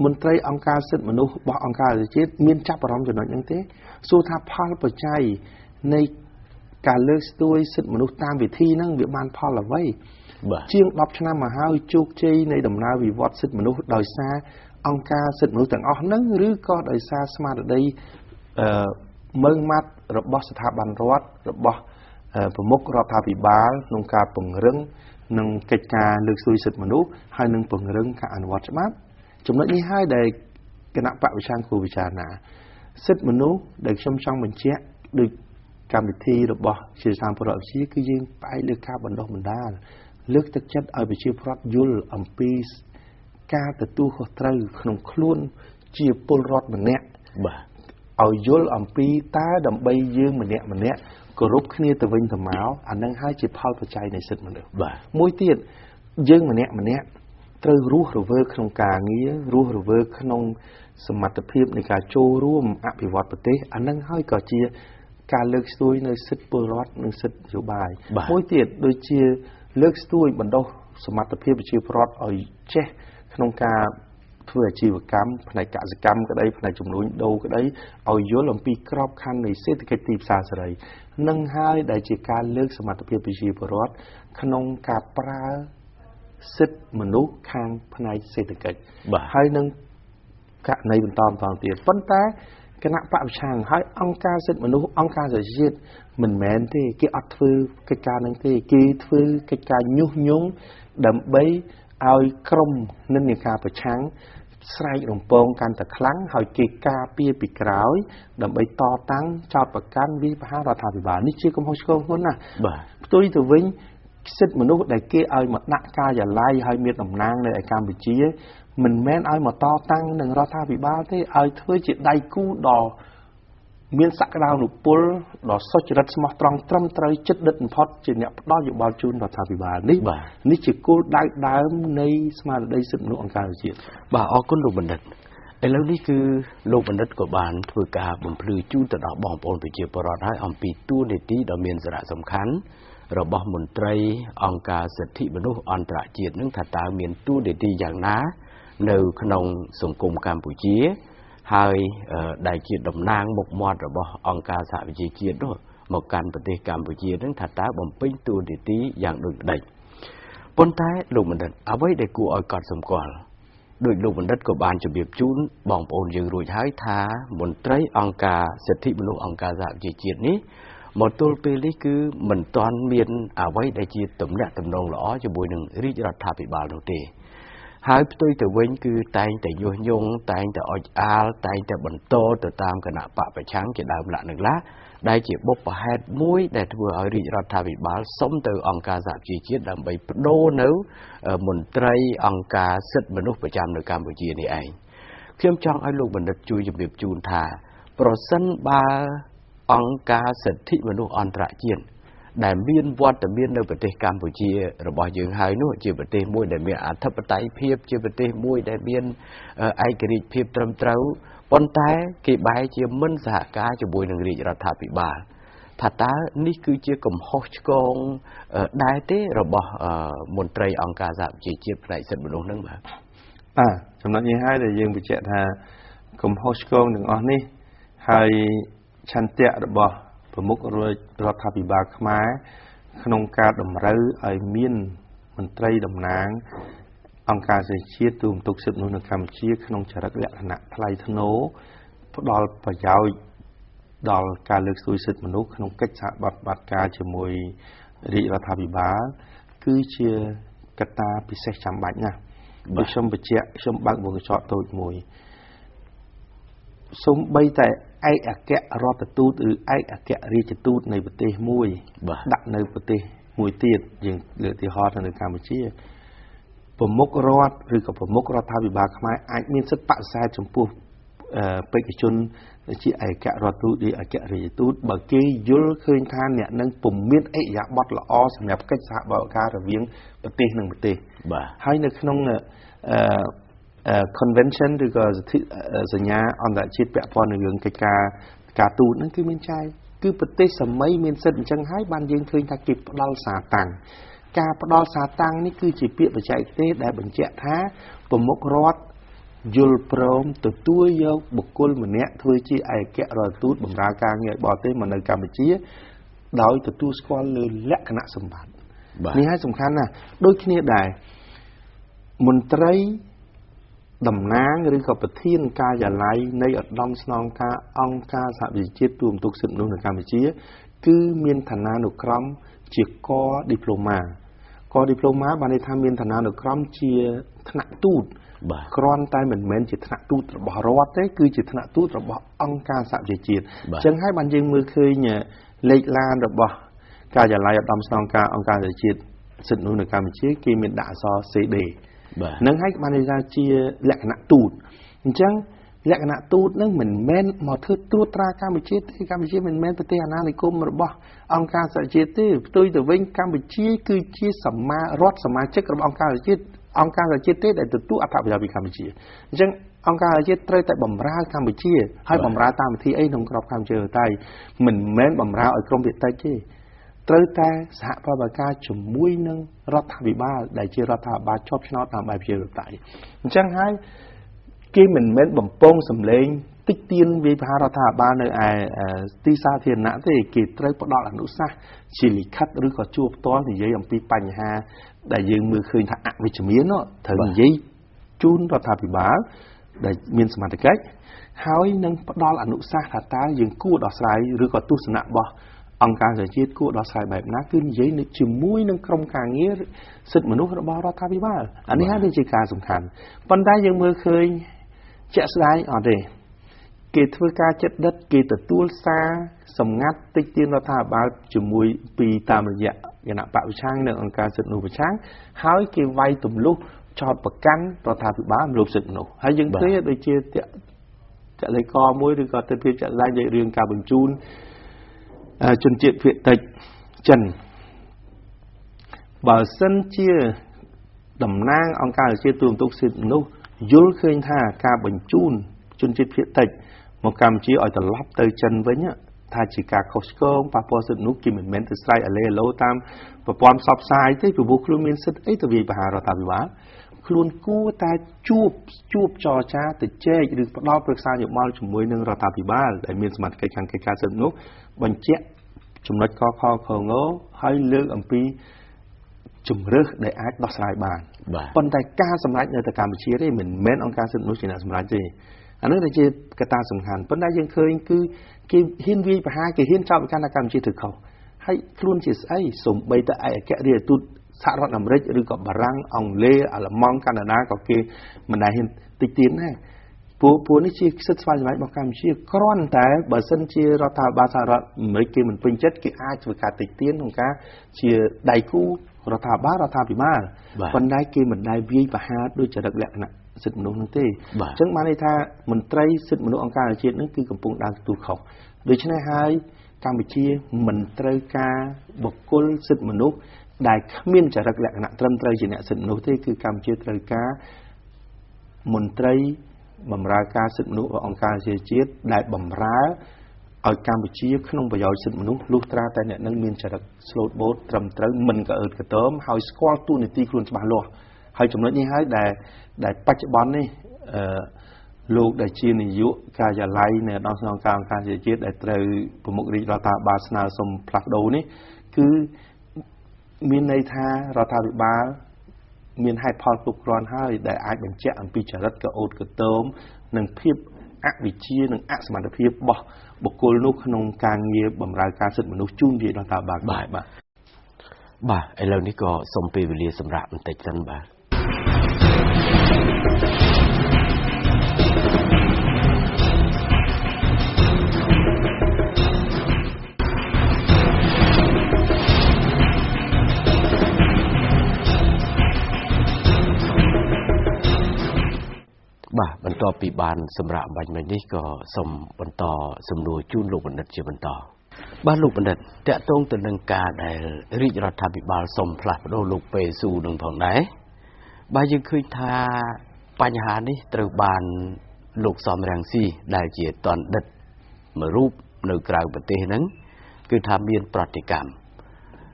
មន្ត្រីអង្គការសិទ្ធិមនុស្សរបស់អង្គការជាតិមានចាប់អារម្មណ៍ចំណុចហ្នឹងទេសួរថាផលបច្ច័យនៃការលើកស្ទួយសិទ្ធិមនុស្សតាមវិធីហ្នឹងវាបានផលអ្វីជាង10ឆ្នាំមកហើយជោគជ័យនៃដំណើរវិវត្តសិទ្ធិមនុស្សដោយសារអង្គការសិទ្ធិមនុស្សទាំងអស់ហ្នឹងឬក៏ដោយសារស្មារតីមើងម៉ាត់របស់ស្ថាប័នរដ្ឋរបស់ប្រមុខរដ្ឋាភិបាលក្នុងការពង្រឹងនិងកិច្ចការលើកស្ទួយសិទ្ធិមនុស្សហើយនឹងពង្រឹងការអនុវត្តច្បាប់ចំណុចនេះហើយដែលគណៈបកប្រឆាំងគួរពិចារណាសិទ្ធិមនុស្សដែលខ្ញុំចង់បញ្ជាក់ដូចកម្មវិធីរបស់ជាសាធារណរដ្ឋគឺយើងផ្អែកលើការបណ្ដុះបណ្ដាលលើកទឹកចិត្តឲ្យប្រជាពលរដ្ឋយល់អំពីការទទួលខុសត្រូវក្នុងខ្លួនជាពលរដ្ឋម្នាក់ឲ្យយល់អំពីតើដើម្បីយើងម្នាក់គោរពគ្នាទៅវិញទៅមកអានឹងហើយជាផលបច្ច័យនៃសិទ្ធិមនុស្សមួយទៀតយើងម្នាក់ ត្រូវរស់រវើកក្នុងការងាររស់រវើកក្នុងសមត្ថភាពនៃការចូលរួមអភិវឌ្ឍប្រទេសអានឹងហើយក៏ជាការលើកស្ទួយនៅសិទ្ធិពលរដ្ឋនិងសិទ្ធិនយោបាយមួយទៀតដូចជាលើកស្ទួយបណ្ដុះសមត្ថភាពប្រជាពលរដ្ឋឲ្យចេះក្នុងការធ្វើអាជីវកម្មផ្នែកកសិកម្មក្តីផ្នែកជំនួញដូរក្តីឲ្យយល់អំពីក្របខ័ណ្ឌនៃសេដ្ឋកិច្ចទីផ្សារសេរីនឹងហើយដែលជាការលើកសមត្ថភាពប្រជាពលរដ្ឋក្នុងការប្រើសិទ្ធិមនុស្សខាងផ្នែកសេដ្ឋកិច្ចហើយនឹងករណីបន្តទៀតប៉ុន្តែគណៈបព្វឆាំងហើយអង្គការសិទ្ធិមនុស្សអង្គការសហជីវជាតិមិនមែនទេគេអត់ធ្វើកិច្ចការនឹងទេគេធ្វើកិច្ចការញុះញង់ដើម្បីឲ្យក្រុមនិន្នាការប្រឆាំងស្រែករំពងកាន់តែខ្លាំងហើយគេការពារពីក្រោយដើម្បីតតាំងចោទប្រកាន់វិបហារដ្ឋាភិបាលនេះជាកំហុសឆ្គងធ្ងន់ណាស់ផ្ទុយទៅវិញសិទ្ធិមនុស្សដែលគេឲ្យមកដាក់ការិយាល័យឲ្យមានតំណាងនៅឯកម្ពុជាមិនមែនឲ្យមកតតាំងនឹងរដ្ឋាភិបាលទេឲ្យធ្វើជាដៃគូដ៏មានសក្តានុពលដ៏សុចរិតស្មោះត្រង់ត្រឹមត្រូវចិត្តដិតបំផុតជាអ្នកផ្ដល់យោបល់ជូនរដ្ឋាភិបាលនេះជាគោលដៅដើមនៃស្មារតីសិទ្ធិមនុស្សអង្គការជាតិបាទអរគុណលោកបណ្ឌិតឥឡូវនេះគឺលោកបណ្ឌិតក៏បានធ្វើការបំភ្លឺជូនទៅដល់បងប្អូនប្រជាពលរដ្ឋហើយអំពីទួលនីតិដ៏មានសារៈសំខាន់របស់មន្ត្រីអង្គការសិទ្ធិមនុស្សអន្តរជាតិនឹងថាតើមានទួលនីតិយ៉ាងណានៅក្នុងសង្គមកម្ពុជាហើយដែលជាតំណាងមុខមាត់របស់អង្គការសហប្រជាជាតិនោះមកកាន់ប្រទេសកម្ពុជានឹងថាតើបំពេញតួនាទីយ៉ាងដូចម្តេចប៉ុន្តែលោកបណ្ឌិតអ្វីដែលគួរឲ្យកត់សម្គាល់ដោយលោកបណ្ឌិតក៏បានជម្រាបជូនបងប្អូនយើងរួចហើយថាមន្ត្រីអង្គការសិទ្ធិមនុស្សអង្គការសហប្រជាជាតិនេះមកទល់ពេលនេះគឺមិនទាន់មានអ្វីដែលជាទំនាក់ទំនងល្អជាមួយនឹងរាជរដ្ឋាភិបាលនោះទេហើយផ្ទុយទៅវិញគឺតែងតែញុះញង់តែងតែអុចអាលតែងតែបន្តទៅតាមគណៈបកប្រឆាំងជាដើមលក្ខណៈដែលជាបុព្វហេតុមួយដែលធ្វើឲ្យរាជរដ្ឋាភិបាលសុំទៅអង្គការសហប្រជាជាតិដើម្បីបដូរនៅមន្ត្រីអង្គការសិទ្ធិមនុស្សប្រចាំនៅកម្ពុជានេះឯងខ្ញុំចង់ឲ្យលោកបណ្ឌិតជួយជម្រាបជូនថាប្រសិនបើអង្គការសិទ្ធិមនុស្សអន្តរជាតិដែលមានវត្តមាននៅប្រទេសកម្ពុជារបស់យើងហើយនោះជាប្រទេសមួយដែលមានអធិបតេយ្យភាពជាប្រទេសមួយដែលមានឯករាជ្យភាពត្រឹមត្រូវប៉ុន្តែគេបែរជាមិនសហការជាមួយនឹងរាជរដ្ឋាភិបាលថាតើនេះគឺជាកំហុសឆ្គងដែរទេរបស់មន្ត្រីអង្គការសហប្រជាជាតិផ្នែកសិទ្ធិមនុស្សនឹងបាទចំណុចនេះហើយដែលយើងបញ្ជាក់ថាកំហុសឆ្គងទាំងអស់នេះហើយឆន្ទៈរបស់ប្រមុខរដ្ឋាភិបាលខ្មែរក្នុងការតម្រូវឲ្យមានមន្ត្រីតំណាងអង្គការសហជាតិទូមទុកសិទ្ធិមនុស្សនៅកម្ពុជាក្នុងចរិតលក្ខណៈថ្លៃថ្នូរផ្ដល់ប្រយោជន៍ដល់ការលើកស្ទួយសិទ្ធិមនុស្សក្នុងកិច្ចសហប្រតិបត្តិការជាមួយរាជរដ្ឋាភិបាលគឺជាកត្តាពិសេសចាំបាច់ណាស់ដូចខ្ញុំបញ្ជាក់ខ្ញុំបើកវងកញ្ចក់តូចមួយសូម្បីតែឯកអគ្គរដ្ឋទូតឬឯកអគ្គរាជទូតនៃប្រទេសមួយដាក់នៅប្រទេសមួយទៀតយើងលើកឧទាហរណ៍នៅកម្ពុជាប្រមុខរដ្ឋឬក៏ប្រមុខរដ្ឋាភិបាលខ្មែរអាចមានសិទ្ធិបដិសេធចំពោះបេក្ខជនជាឯកអគ្គរដ្ឋទូតឬឯកអគ្គរាជទូតបើគេយល់ឃើញថាអ្នកនឹងពុំមានឥរិយាបថល្អសម្រាប់កិច្ចសហប្រតិបត្តិការរវាងប្រទេសនិងប្រទេសហើយនៅក្នុងconvention ឬក៏សញ្ញាអន្តរជាតិពាក់ព័ន្ធនឹងរឿងកិច្ចការទូតហ្នឹងគឺមានចែកគឺប្រទេសសម័យមានសិទ្ធិអញ្ចឹងហើយបានយើងឃើញថាគេផ្ដល់សារតាំងការផ្ដល់សារតាំងនេះគឺជាពាក្យបច្ចេកទេសដែលបញ្ជាក់ថាប្រមុខរដ្ឋយល់ព្រមទទួលយកបុគ្គលម្នាក់ធ្វើជាឯកអគ្គរដ្ឋទូតបម្រើការងារបរទេសមកនៅកម្ពុជាដោយទទួលស្គាល់លើលក្ខណៈសម្បត្តិនេះហើយសំខាន់ណាស់ដូចគ្នាដែរមន្ត្រីតំណាងឬក៏ប្រធានការិយាល័យនៃឧត្តមស្នងការអង្គការសហប្រជាជាតិទូមទុកសិទ្ធិមនុស្សនៅកម្ពុជាគឺមានឋានានុក្រមជាកឌីប្លូម៉ាបានន័យថាមានឋានានុក្រមជាថ្នាក់ទូតគ្រាន់តែមិនមែនជាថ្នាក់ទូតរបស់រដ្ឋទេគឺជាថ្នាក់ទូតរបស់អង្គការសហប្រជាជាតិអញ្ចឹងហើយបានយើងមើលឃើញលេខឡានរបស់ការិយាល័យឧត្តមស្នងការអង្គការសហប្រជាជាតិសិទ្ធិមនុស្សនៅកម្ពុជាគេមានដាក់អក្សរ CDនឹងហើយបានន័យថាជាលក្ខណៈទូតអញ្ចឹងលក្ខណៈទូតនឹងមិនមែនមកធ្វើត្រួតត្រាកម្ពុជាទេកម្ពុជាមិនមែនប្រទេសអាណានិគមរបស់អង្គការសហជាតិទេផ្ទុយទៅវិញកម្ពុជាគឺជារដ្ឋសមាជិករបស់អង្គការសហជាតិ អង្គការសហជាតិទេដែលទទួលអត្ថប្រយោជន៍ពីកម្ពុជាអញ្ចឹងអង្គការសហជាតិត្រូវតែបម្រើកម្ពុជាហើយបម្រើតាមវិធីអីក្នុងក្របខ័ណ្ឌជាតិតែមិនមែនបម្រើឲ្យក្រុមភាគតិចទេត្រូវតែសហប្រតិបត្តិការជាមួយនឹងរដ្ឋាភិបាលដែលជារដ្ឋាភិបាលជាប់ឆ្នោតតាមបែបជារដ្ឋាភិបាលអញ្ចឹងហើយគេមិនមែនបំពងសម្លេងតិចទៀនវិបហារដ្ឋាភិបាលនៅឯទីសាធារណៈទេគេត្រូវផ្ដល់អនុសាសន៍ជាលិខិតឬក៏ជួបផ្ទាល់និយាយអំពីបញ្ហាដែលយើងមើលឃើញថាអវិជ្ជមានត្រូវនិយាយជូនរដ្ឋាភិបាលដែលមានសមត្ថកិច្ចហើយនឹងផ្ដល់អនុសាសន៍ថាតើយើងគួរដោះស្រាយឬក៏ទស្សនៈរបស់អង្គការសហជាតិគួរដោះស្រាយបែបណាគឺនិយាយជាមួយនឹងក្រុមការងារសិទ្ធិមនុស្សរបស់រដ្ឋាភិបាលអានេះហើយជាការសំខាន់ប៉ុន្តែយើងមើលឃើញជាក់ស្ដែងអត់ទេគេធ្វើការចិត្តដិតគេទទួលសារសម្ងាត់តិចទៀនរដ្ឋាភិបាលជាមួយពីតាមរយៈគណៈបព្វប្រឆាំងនៅអង្គការសិទ្ធិមនុស្សប្រឆាំងហើយគេវាយទម្លុះចោតប្រកាន់រដ្ឋាភិបាលរំលោភសិទ្ធិមនុស្សហើយយើងឃើញដូចជាចលនាករមួយឬក៏ទិដ្ឋភាពចាក់ឡាយនៃរឿងការបញ្ជូនជនជាតិភាគតិចចិនបើសិនជាតំណាងអង្គការជាតិទូតទុកសិទ្ធិមនុស្សយល់ឃើញថាការបញ្ជូនជនជាតិភាគតិចមកកម្ពុជាឲ្យត្រឡប់ទៅចិនវិញថាជាការខុសឆ្គងប៉ះពាល់សិទ្ធិមនុស្សគេមិនមែនទៅស្រែកអាឡេអាឡូតាមប្រព័ន្ធផ្សព្វផ្សាយទេព្រោះខ្លួនមានសិទ្ធិអីទៅវាយប្រហាររដ្ឋាភិបាលខ្លួនគួរតែជួបចរចាទៅជែកឬផ្ដល់ប្រឹក្សាយោបល់ជាមួយនឹងរដ្ឋាភិបាលដែលមានសមត្ថកិច្ចខាងកិច្ចការសិទ្ធិមនុស្សបញ្ជាក់ចំណុចកខខងហើយលើកអំពីជំរើសដែលអាចដោះស្រាយបានប៉ុន្តែការសម្រេចនៅតែកម្ពុជាទេមិនមែនអង្គការសិទ្ធិមនុស្សជាអ្នកសម្រេចទេអានោះជាកត្តាសំខាន់ប៉ុន្តែយើងឃើញគឺគេហ៊ានវាយប្រហារគេហ៊ានចោទប្រកាន់ថាកម្ពុជាធ្វើខុសហើយខ្លួនជាស្អីសូម្បីតែឯកអគ្គរដ្ឋទូតសហរដ្ឋអាមេរិកឬក៏បារាំងអង់គ្លេសអាល្លឺម៉ង់កាណាដាក៏គេមិនដែលហ៊ានតិចទៀនដែរពួកនេះជាសិទ្ធិស្វ័យសម្រេចរបស់កម្ពុជាគ្រាន់តែបើសិនជារដ្ឋាភិបាលសហរដ្ឋអាមេរិកគេមិនពេញចិត្តគេអាចធ្វើការតិចទៀនក្នុងការជាដៃគូរដ្ឋាភិបាលប៉ុន្តែគេមិនដែលវាយប្រហារដោយចរិតលក្ខណៈសិទ្ធិមនុស្សនោះទេអញ្ចឹងបានន័យថាមន្ត្រីសិទ្ធិមនុស្សអង្គការជាតិនឹងគឺកំពុងដើរទទួលខុសដូច្នេះហើយកម្ពុជាមិនត្រូវការបុគ្គលសិទ្ធិមនុស្សដែលគ្មានចរិតលក្ខណៈត្រឹមត្រូវជាអ្នកសិទ្ធិមនុស្សទេគឺកម្ពុជាត្រូវការមន្ត្រីបម្រើការសិទ្ធិមនុស្សរបស់អង្គការជាតិដែលបម្រើឲ្យកម្ពុជាក្នុងប្រយោជន៍សិទ្ធិមនុស្សលុះត្រាតែអ្នកនឹងមានចរិតស្លូតបូតត្រឹមត្រូវមិនកអឺតកតើមហើយស្គាល់ទូនាទីខ្លួនច្បាស់លាស់ហើយចំណុចនេះហើយដែលបច្ចុប្បន្ននេះលោកដែលជានាយកការិយាល័យនៅឧត្តមស្នងការអង្គការជាតិដែលត្រូវប្រមុខរាជរដ្ឋាភិបាលស្នើសុំផ្លាស់ប្ដូរនេះគឺមានន័យថារដ្ឋាភិបាលមានហេតុផលគ្រប់គ្រាន់ហើយដែលអាចបញ្ជាក់អំពីចរិតកអូតកតើមនិងភាពអវិជ្ជានិងអសមត្ថភាពរបស់បុគ្គលនោះក្នុងការងារបម្រើការសិទ្ធិមនុស្សជូនរាជរដ្ឋាភិបាលបាទឥឡូវនេះក៏សូមពេលវេលាសម្រាប់បន្តិចសិនបាទបន្ទាប់ពីបានសម្រាប់បាញ់មិញនេះក៏សូមបន្តសំណួរជូនលោកបណ្ឌិតជាបន្តបាទលោកបណ្ឌិតតកតងទៅនឹងការដែលរាជរដ្ឋាភិបាលសូមផ្លាស់ប្ដូរលោកពេស៊ូនឹងផងដែរបាទយើងឃើញថាបញ្ហានេះត្រូវបានលោកសំរងស៊ីដែលជាតនដិតមួយរូបនៅក្រៅប្រទេសហ្នឹងគឺថាមានប្រតិកម្ម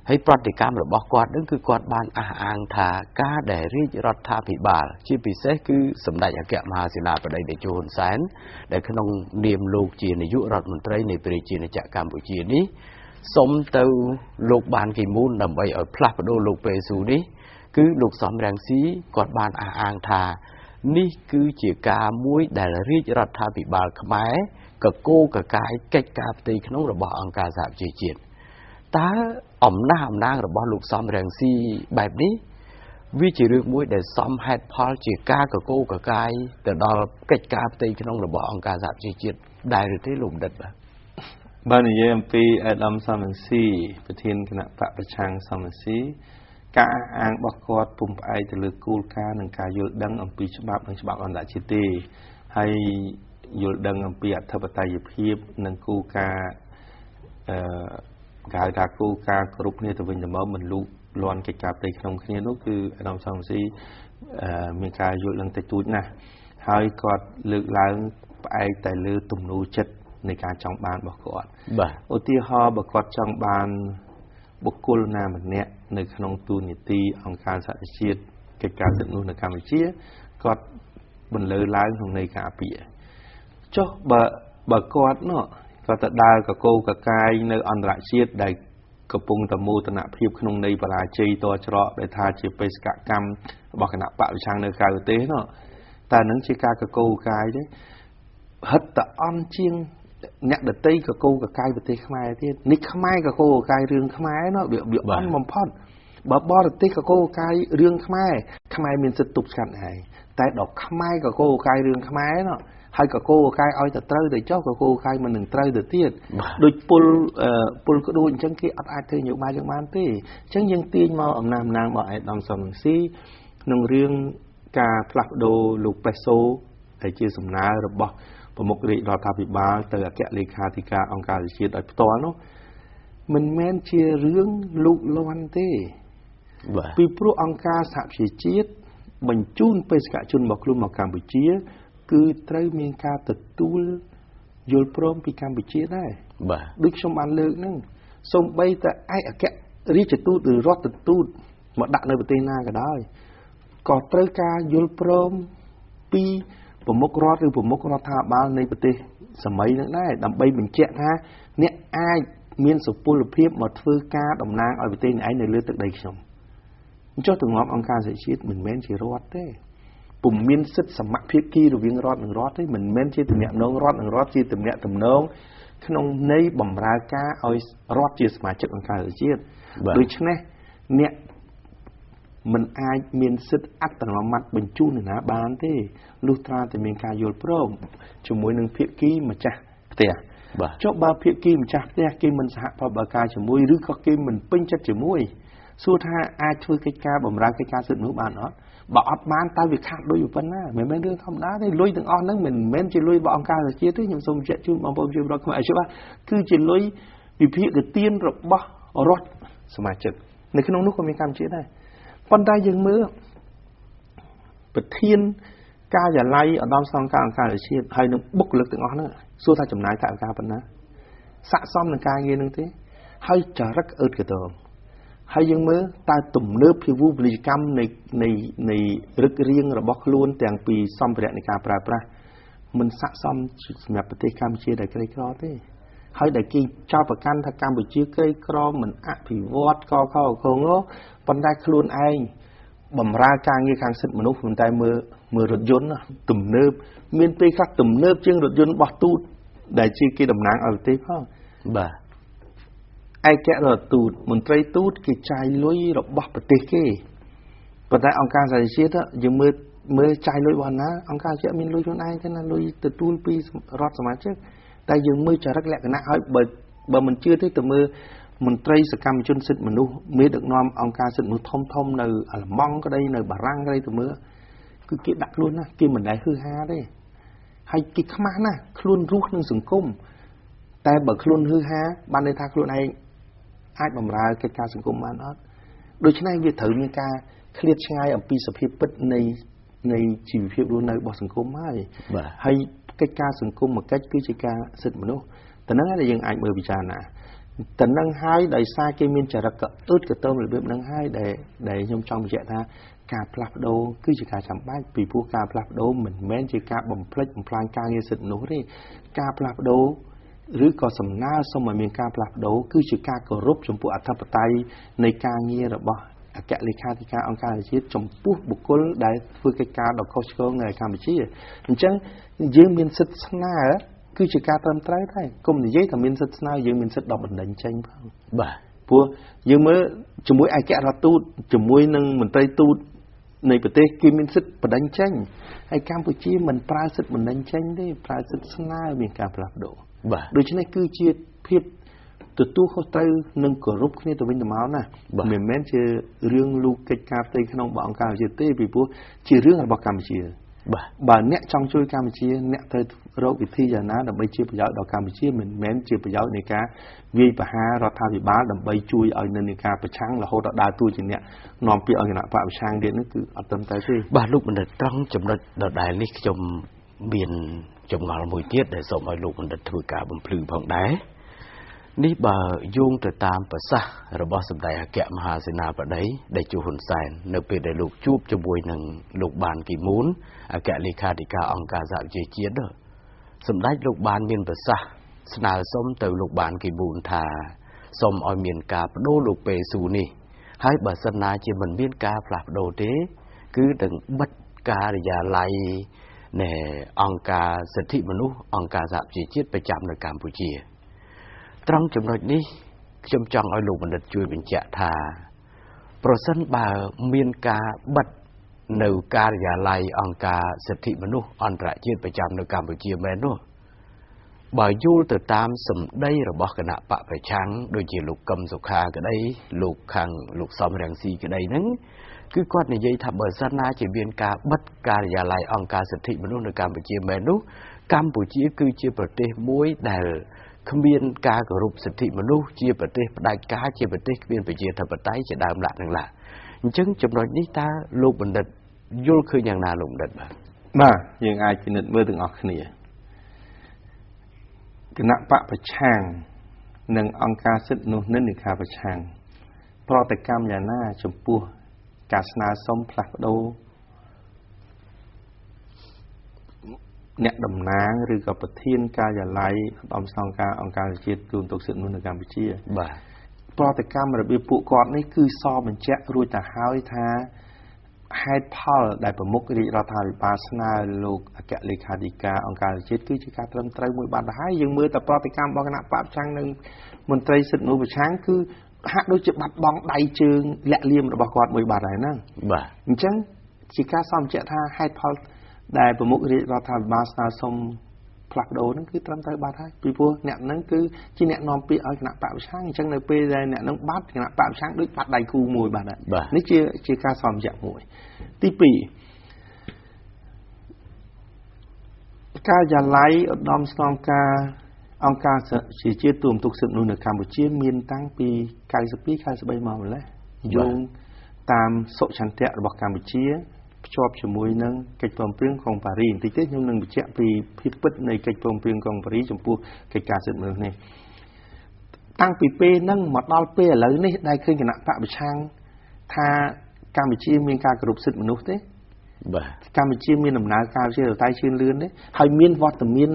ហើយប្រតិកម្មរបស់គាត់នឹងគឺគាត់បានអះអាងថាការដែលរាជរដ្ឋាភិបាលជាពិសេសគឺសម្ដេចអគ្គមហាសេនាបតីតេជោហ៊ុនសែនដែលក្នុងនាមលោកជានាយករដ្ឋមន្ត្រីនៃប្រជាណាចក្រកម្ពុជានេះសុំទៅលោកបានគេមូលដើម្បីឲ្យផ្លាស់ប្ដូរលោកពេស៊ូនេះគឺលោកសំរងស៊ីគាត់បានអះអាងថានេះគឺជាការមួយដែលរាជរដ្ឋាភិបាលខ្មែរ កកូកកាយកិច្ចការផ្ទៃក្នុងរបស់អង្គការសហប្រជាជាតិតើអំណះរបស់លោកសំរងស៊ីបែបនេះវាជារឿងមួយដែលសមហេតុផលជាការកកូកកាយទៅដល់កិច្ចការផ្ទៃក្នុងរបស់អង្គការសហប្រជាជាតិដែរឬទេលោកបណ្ឌិតបាទនិយាយអំពីអាដាមសំរងស៊ីប្រធានគណៈបកប្រឆាំងសំរងស៊ីការអាងរបស់គាត់ពុំផ្អែកទៅលើគោលការណ៍និងការយល់ដឹងអំពីច្បាប់និងច្បាប់អន្តរជាតិទេហើយយល់ដឹងអំពីអធិបតេយ្យភាពនិងគោលការណ៍គេហៅថាគោលការណ៍គ្រប់គ្នាទៅវិញទៅមកមិនលូកលាន់កិច្ចការផ្ទៃក្នុងគ្នានោះគឺអាដាមសំរងស៊ី មានការយល់ដឹងតិចតួចណាស់ហើយគាត់លើកឡើងផ្អែកតែលើទំនួលចិត្តនៃការចង់បានរបស់គាត់ឧទាហរណ៍បើគាត់ចង់បានបុគ្គលណាម្នាក់នៅក្នុងទូនីតិអង្គការសហប្រជាជាតិកិច្ចការសិទ្ធិមនុស្សនៅកម្ពុជាគាត់បន្លឺឡើងក្នុងន័យការពារចុះបើគាត់នោះគាត់ទៅដើរកកោកកាយនៅអន្តរជាតិដែលកំពុងតែមោទនភាពក្នុងន័យបរាជ័យតច្រកដែលថាជាបេសកកម្មរបស់គណៈបកប្រឆាំងនៅក្រៅប្រទេសនោះតែនឹងជាការកកោកកាយទេហិតតអន់ជាងអ្នកដតីកកោកកាយប្រទេសខ្មែរទៀតនេះខ្មែរកកោកកាយរឿងខ្មែរនោះវាអន់បំផុតបើបរទេសកកោកកាយរឿងខ្មែរមានសិទ្ធិទប់ស្កាត់ឯងតែដល់ខ្មែរកកោកកាយរឿងខ្មែរនោះហើយកកោកកាយឲ្យតែត្រូវតែចុះកកោកកាយមិននឹងត្រូវទៅទៀតដូចពលក្ដួចអញ្ចឹងគេអត់អាចធ្វើនយោបាយយ៉ាងបានទេអញ្ចឹងយើងទាញមកអំណាចរបស់ឯកឧត្តមសុនស៊ីក្នុងរឿងការផ្លាស់ប្ដូរលោកប៉េសូដែលជាសំណើរបស់ប្រមុខរាជរដ្ឋាភិបាលទៅអគ្គលេខាធិការអង្គការសហជាតិឲ្យផ្ទាល់នោះមិនមែនជារឿងលូកលាន់ទេពីព្រោះអង្គការសហប្រជាជាតិបញ្ជូនបេសកជនរបស់ខ្លួនមកកម្ពុជាគឺត្រូវមានការទទួលយល់ព្រមពីកម្ពុជាដែរដូចខ្ញុំបានលើកហ្នឹងសូម្បីតែឯកអគ្គរដ្ឋទូតឬរដ្ឋទូតមកដាក់នៅប្រទេសណាក៏ដោយក៏ត្រូវការយល់ព្រមពីប្រមុខរដ្ឋឬប្រមុខរដ្ឋាភិបាលនៃប្រទេសសម័យហ្នឹងដែរដើម្បីបញ្ជាក់ថាអ្នកអាចមានសុពលភាពមកធ្វើការតំណាងឲ្យប្រទេសឯងនៅលើទឹកដីខ្ញុំអញ្ចឹងទម្លាប់អង្គការសហជាតិមិនមែនជារដ្ឋទេពុំមានសិទ្ធិសមភាពគីរវាងរដ្ឋនិងរដ្ឋទេមិនមែនជាទំនាក់ទំនងរដ្ឋនិងរដ្ឋជាទំនាក់ទំនងក្នុងន័យបម្រើការឲ្យរដ្ឋជាសមាជិកអង្គការសហជាតិដូច្នេះអ្នកមិនអាចមានសិទ្ធិអត្តនោម័តបញ្ជូននរណាបានទេលុះត្រាតែមានការយល់ព្រមជាមួយនឹងភាគីម្ចាស់ផ្ទះចុះបើភាគីម្ចាស់ផ្ទះគេមិនសហប្រតិបត្តិការជាមួយឬក៏គេមិនពេញចិត្តជាមួយសួរថាអាចធ្វើកិច្ចការបម្រើកិច្ចការសិទ្ធិមនុស្សបានអត់បើអត់បានតើវាខាតលុយប៉ុណ្ណាមិនមែនរឿងធម្មតាទេលុយទាំងអស់ហ្នឹងមិនមែនជាលុយរបស់អង្គការសហជាតិទេខ្ញុំសូមបញ្ជាក់ជូនបងប្អូនជារដ្ឋខ្មែរឲ្យច្បាស់គឺជាលុយវិភាគទានរបស់រដ្ឋសមាជិកនៅក្នុងនោះក៏មានកម្ពុជាដែរប៉ុន្តែយើងមើលប្រធានការិយាល័យឧត្តមស្នងការអង្គការសហជាតិហើយនឹងបុគ្គលិកទាំងអស់ហ្នឹងសួរថាចំណាយថវិកាប៉ុណ្ណាស័ក្តិសមនឹងការងារហ្នឹងទេហើយចរិតអឺតកតងហើយយើងមើលតើទំនើបភាវូបនីយកម្មនៃរឹករៀងរបស់ខ្លួនទាំងពីសម្ភារៈនៃការប្រើប្រាស់មិនស័ក្តិសមសម្រាប់ប្រទេសកម្ពុជាដែលក្រីក្រទេហើយដែលគេចោទប្រកាន់ថាកម្ពុជាក្រីក្រមិនអភិវឌ្ឍកខកងប៉ុន្តែខ្លួនឯងបម្រើការងារខាងសិទ្ធិមនុស្សប៉ុន្តែមើលរថយន្តទំនើបមានពេលខ្លះទំនើបជាងរថយន្តរបស់ទូតដែលជាគេតំណាងឲ្យប្រទេសផងបាទឯករដ្ឋទូតមន្ត្រីទូតគេចាយលុយរបស់ប្រទេសគេប៉ុន្តែអង្គការសហប្រជាជាតិយើងមើលចាយលុយរបស់ណាអង្គការសហជាតិមានលុយខ្លួនឯងទេណាលុយទទួលពីរដ្ឋសមាជិកតែយើងមើលចរិតលក្ខណៈឲ្យបើមិនជឿទេទៅមើលមន្ត្រីសកម្មជនសិទ្ធិមនុស្សមេដឹកនាំអង្គការសិទ្ធិមនុស្សធំនៅអាល្លឺម៉ង់ក្តីនៅបារាំងក្តីទៅមើលគឺគេដាក់ខ្លួនណាគេមិនដែលហឺហាទេហើយគេខ្មាស់ណាខ្លួនរស់នឹងសង្គមតែបើខ្លួនហឺហាបានន័យថាខ្លួនឯងអាចបម្រើកិច្ចការសង្គមបានអត់ដូច្នេះវាត្រូវមានការឃ្លាតឆ្ងាយអំពីសភាពពិតនៃជីវភាពរស់នៅរបស់សង្គមហើយកិច្ចការសង្គមមួយកិច្ចគឺជាការសិទ្ធិមនុស្សតែនឹងហើយយើងអាចមើលពិចារណាតែនឹងហើយដោយសារគេមានចរិតអឺតកតើរបៀបនឹងហើយដែលខ្ញុំចង់បញ្ជាក់ថាការផ្លាស់ប្ដូរគឺជាការចាំបាច់ពីព្រោះការផ្លាស់ប្ដូរមិនមែនជាការបំផ្លិចបំផ្លាញការងារសិទ្ធិមនុស្សទេការផ្លាស់ប្ដូរឬក៏សំណើសុំឲ្យមានការផ្លាស់ប្ដូរគឺជាការគោរពចំពោះអធិបតេយ្យនៃការងាររបស់អគ្គលេខាធិការអង្គការសហជាតិចំពោះបុគ្គលដែលធ្វើកិច្ចការដ៏ខុសឆ្គងនៅកម្ពុជាអញ្ចឹងយើងមានសិទ្ធិស្នើគឺជាការត្រឹមត្រូវដែរកុំនិយាយថាមានសិទ្ធិស្នើយើងមានសិទ្ធិដកបណ្ដឹងចេញផងបាទព្រោះយើងមើលជាមួយឯករដ្ឋទូតជាមួយនឹងមន្ត្រីទូតនៃប្រទេសគេមានសិទ្ធិបណ្ដឹងចេញហើយកម្ពុជាមិនប្រើសិទ្ធិបណ្ដឹងចេញទេប្រើសិទ្ធិស្នើមានការផ្លាស់ប្ដូរដូច្នេះគឺជាភាពទទួលខុសត្រូវនិងគោរពគ្នាទៅវិញទៅមកណាមិនមែនជារឿងលូកកិច្ចការផ្ទៃក្នុងរបស់អង្គការជាតិទេពីព្រោះជារឿងរបស់កម្ពុជា bà nẹt trong chui Campuchia nẹt tới râu vị thi giờ ná đầm bay chia bây giờ đào Campuchia mình mến chia bây giờ này cá vì bà ha ra thao bị bá đầm bay chui ở nơi này cá bà trắng là hô đào tôi chỉ nẹt nòm pi ở cái nạ bà sang điện nó cứ ở tâm tay gì bà lúc mình đặt trăng chấm đợt đại lịch chấm biển chấm ngào mùi tiết để sống ở lúc mình đặt thử cả bầm phừ phong đáy ní bà dung từ tam bà sa rồi bỏ sầm đại kẹm hà sinh na bà đấy để chu hồn sàn nơi để lục chụp cho bùi nằng lục bàn kỳ muốn kẹm lì kha đi cả ông cả dạo chơi chiến đó sầm đại lục bàn miền bà sa sna xóm từ lục bàn kỳ bùn thà xóm ở miền cà đô lục bề xù nì hai bà sân na chỉ mình miền cà flap đồ thế cứ đừng bắt cà để giả lại nè ông cả sự thị manu ông cả dạo chơi chiếnไปจำในกัมพูชีตรงចំណុចនេះខ្ញុំចង់ឲ្យលោកបណ្ឌិតជួយបញ្ជាក់ថាប្រសិនបើមានការបិទនៅការិយាល័យអង្គការសិទ្ធិមនុស្សអន្តរជាតិប្រចាំនៅកម្ពុជាមែននោះបើយល់ទៅតាមសម្ដីរបស់គណៈបកប្រឆាំងដូចជាលោកកឹមសុខាក្តីលោកខាងលោកសំរងស៊ីក្តីហ្នឹងគឺគាត់និយាយថាបើសិនណាជាមានការបិទការិយាល័យអង្គការសិទ្ធិមនុស្សនៅកម្ពុជាមែននោះកម្ពុជាគឺជាប្រទេសមួយដែលគ្មានការគោរពសិទ្ធិមនុស្សជាប្រទេសផ្ដាច់ការជាប្រទេសគ្មានប្រជាធិបតេយ្យជាដើមឡាក់នឹងឡាអញ្ចឹងចំណុចនេះតើលោកបណ្ឌិតយល់ឃើញយ៉ាងណាលោកបណ្ឌិតបាទយើងអាចពិនិត្យមើលទាំងអស់គ្នាគណៈបកប្រឆាំងនិងអង្គការសិទ្ធិមនុស្សនិន្នាការប្រឆាំងប្រតិកម្មយ៉ាងណាចំពោះការស្នើសុំផ្លាស់ប្ដូរអ្នកតំណាងឬក៏ប្រធានការិយាល័យឧត្តមស្នងការអង្គការជាតិទូនទុកសិទ្ធិមនុស្សនៅកម្ពុជាបាទប្រតិកម្មរបៀបពួកគាត់នេះគឺសបញ្ជាក់រួចទៅហើយថាហេតុផលដែលប្រមុខរាជរដ្ឋាភិបាលស្នើលោកអគ្គលេខាធិការអង្គការជាតិគឺជាការត្រឹមត្រូវមួយបាត់ទៅហើយយើងមើលតែប្រតិកម្មរបស់គណៈបកប្រឆាំងនិងមន្ត្រីសិទ្ធិមនុស្សប្រឆាំងគឺហាក់ដូចជាបាត់បង់ដៃជើងលាក់លៀមរបស់គាត់មួយបាត់ហើយហ្នឹងបាទអញ្ចឹងជាការសបញ្ជាក់ថាហេតុផលដែលប្រមុខរាជរដ្ឋាភិបាលស្នើសុំផ្លាស់ប្ដូរហ្នឹងគឺត្រឹមត្រូវបាត់ហើយពីព្រោះអ្នកហ្នឹងគឺជាអ្នកនាំពាក្យឲ្យគណៈបកប្រឆាំងអញ្ចឹងនៅពេលដែលអ្នកហ្នឹងបាត់គណៈបកប្រឆាំងដូចបាត់ដៃគូមួយបាត់ហើយនេះជាការសន្យាមួយទី2ការិយាល័យឧត្តមស្នងការអង្គការជាតិទូនទុកសិទ្ធិមនុស្សនៅកម្ពុជាមានតាំងពី92 93មកម្លេះយោងតាមសុឆន្ទៈរបស់កម្ពុជាភ្ជាប់ជាមួយនឹងកិច្ចព្រមព្រៀងក្រុងប៉ារីបន្តិចទៀតខ្ញុំនឹងបញ្ជាក់ពីភាពពិតនៃកិច្ចព្រមព្រៀងក្រុងប៉ារីចំពោះកិច្ចការសិទ្ធិមនុស្សនេះតាំងពីពេលហ្នឹងមកដល់ពេលឥឡូវនេះដែលឃើញគណៈបកប្រឆាំងថាកម្ពុជាមានការគោរពសិទ្ធិមនុស្សទេបាទកម្ពុជាមានដំណើរការជាតៃជឿនលឿនទេហើយមានវត្តមាន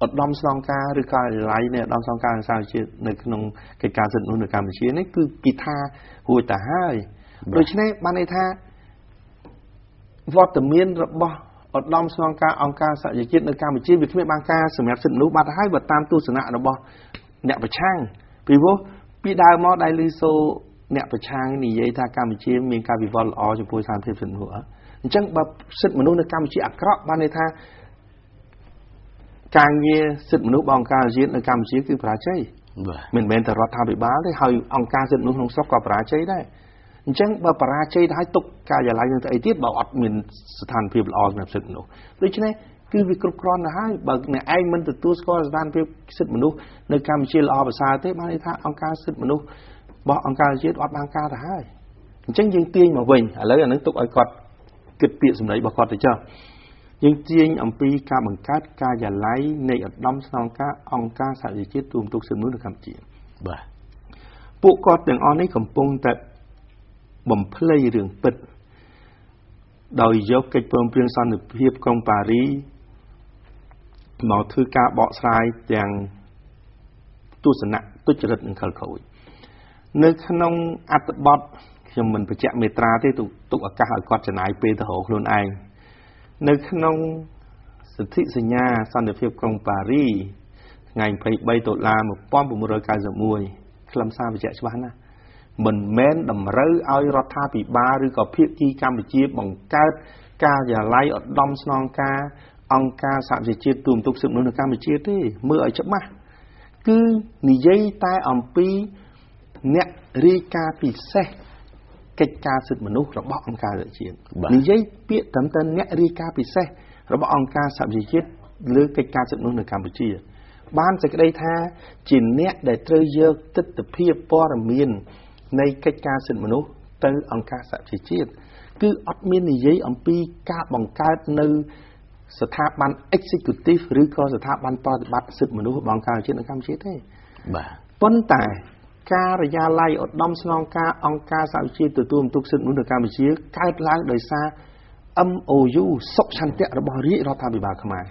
ឧត្តមស្នងការឬការិយាល័យនៃឧត្តមស្នងការសហជាតិនៅក្នុងកិច្ចការសិទ្ធិមនុស្សនៅកម្ពុជានេះគឺគេថារួចទៅហើយដូច្នេះបានន័យថាវត្តមានរបស់ឧត្តមស្នងការអង្គការសហជីវជាតិនៅកម្ពុជាវាគ្មានបានការសម្រាប់សិទ្ធិមនុស្សបាត់ហើយបើតាមទស្សនៈរបស់អ្នកប្រឆាំងពីព្រោះពីដើមមកដែលឮសូរអ្នកប្រឆាំងនិយាយថាកម្ពុជាមានការវិវត្តល្អចំពោះស្ថានភាពសិទ្ធិមនុស្សអញ្ចឹងបើសិទ្ធិមនុស្សនៅកម្ពុជាអាក្រក់បានន័យថាការងារសិទ្ធិមនុស្សរបស់អង្គការជាតិនៅកម្ពុជាគឺបរាជ័យមិនមែនតែរដ្ឋាភិបាលទេហើយអង្គការសិទ្ធិមនុស្សក្នុងស្រុកក៏បរាជ័យដែរអញ្ចឹងបើបរាជ័យទៅឲ្យទុកការិយាល័យនឹងទៅអីទៀតបើអត់មានស្ថានភាពល្អសម្រាប់សិទ្ធិមនុស្សដូច្នេះគឺវាគ្រប់គ្រាន់ទៅហើយបើអ្នកឯងមិនទទួលស្គាល់ស្ថានភាពសិទ្ធិមនុស្សនៅកម្ពុជាល្អប្រសើរទេបានន័យថាអង្គការសិទ្ធិមនុស្សរបស់អង្គការជាតិអត់បានការទៅហើយអញ្ចឹងយើងទាញមកវិញឥឡូវអានឹងទុកឲ្យគាត់គិតពាក្យសម្ដីរបស់គាត់ទៅចុះយើងទាញអំពីការបង្កើតការិយាល័យនៃឧត្តមស្នងការអង្គការសហជីវជាតិទូនទុកសិទ្ធិមនុស្សនៅកម្ពុជាបាទពួកគាត់ទាំងអស់នេះកំពុងតែបំភ្លៃរឿងពិតដោយយកកិច្ចព្រមព្រៀងសន្តិភាពក្រុងប៉ារីមកធ្វើការបកស្រាយទាំងទស្សនៈទុច្ចរិតនិងខិលខូចនៅក្នុងអត្ថបទខ្ញុំមិនបញ្ជាក់មេត្រាទេទុកឱកាសឲ្យគាត់ចំណាយពេលទៅរកខ្លួនឯងនៅក្នុងសន្ធិសញ្ញាសន្តិភាពក្រុងប៉ារីថ្ងៃ23ដុល្លារ1991ខ្លឹមសារបញ្ជាក់ច្បាស់ណាស់មិនមែនតម្រូវឲ្យរដ្ឋាភិបាលឬក៏ភាគីកម្ពុជាបង្កើតការិយាល័យឧត្តមស្នងការអង្គការសហជីវជាតិទូនទុកសិទ្ធិមនុស្សនៅកម្ពុជាទេមើលឲ្យច្បាស់គឺនិយាយតែអំពីអ្នករាយការណ៍ពិសេស កិច្ចការសិទ្ធិមនុស្សរបស់អង្គការសហជីវជាតិនិយាយពាក្យត្រឹមតែអ្នករាយការណ៍ពិសេសរបស់អង្គការសហជីវជាតិលើកិច្ចការសិទ្ធិមនុស្សនៅកម្ពុជាបានសេចក្តីថាជាអ្នកដែលត្រូវយកទស្សនវិជ្ជាព័ត៌មាននៃកិច្ចការសិទ្ធិមនុស្សទៅអង្គការសហជីវជាតិគឺអត់មាននិយាយអំពីការបង្កើតនៅស្ថាប័ន executive ឬក៏ស្ថាប័នប្រតិបត្តិសិទ្ធិមនុស្សរបស់អង្គការជាតិនៅកម្ពុជាទេបាទប៉ុន្តែការិយាល័យឧត្តមស្នងការអង្គការសហជីវជាតិទទួលបន្ទុកសិទ្ធិមនុស្សនៅកម្ពុជាកើតឡើងដោយសារ MOU សុខឆន្ទៈរបស់រាជរដ្ឋាភិបាលខ្មែរ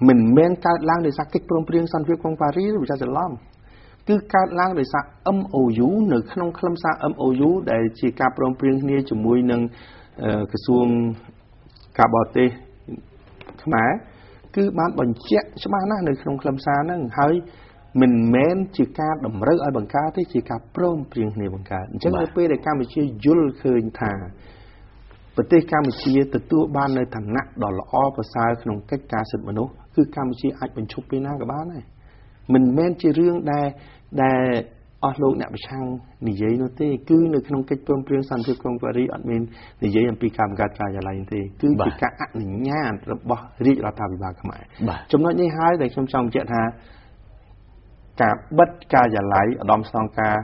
មិនមែនកើតឡើងដោយសារកិច្ចព្រមព្រៀងសន្តិភាពក្រុងប៉ារីសឬប្រទេសច្រឡំគឺកើតឡើងដោយសារ MOU នៅក្នុងខ្លឹមសារ MOU ដែលជាការព្រមព្រៀងគ្នាជាមួយនឹងក្រសួងការបរទេសខ្មែរគឺបានបញ្ជាក់ច្បាស់ណាស់នៅក្នុងខ្លឹមសារហ្នឹងហើយមិនមែនជាការតម្រូវឲ្យបង្កើតទេជាការព្រមព្រៀងគ្នាបង្កើតអញ្ចឹងនៅពេលដែលកម្ពុជាយល់ឃើញថាប្រទេសកម្ពុជាទទួលបាននៅឋានៈដ៏ល្អប្រសើរក្នុងកិច្ចការសិទ្ធិមនុស្សគឺកម្ពុជាអាចបញ្ឈប់ពេលណាក៏បានដែរមិនមែនជារឿងដែលអស់លោកអ្នកប្រឆាំងនិយាយនោះទេគឺនៅក្នុងកិច្ចព្រមព្រៀងសន្តិភាពក្រុងប៉ារីសអត់មាននិយាយអំពីការបង្កើតការិយាល័យទេគឺជាការអនុញ្ញាតរបស់រាជរដ្ឋាភិបាលខ្មែរចំណុចនេះហើយដែលខ្ញុំចង់បញ្ជាក់ថាការបិទការិយាល័យឧត្តមស្នងការ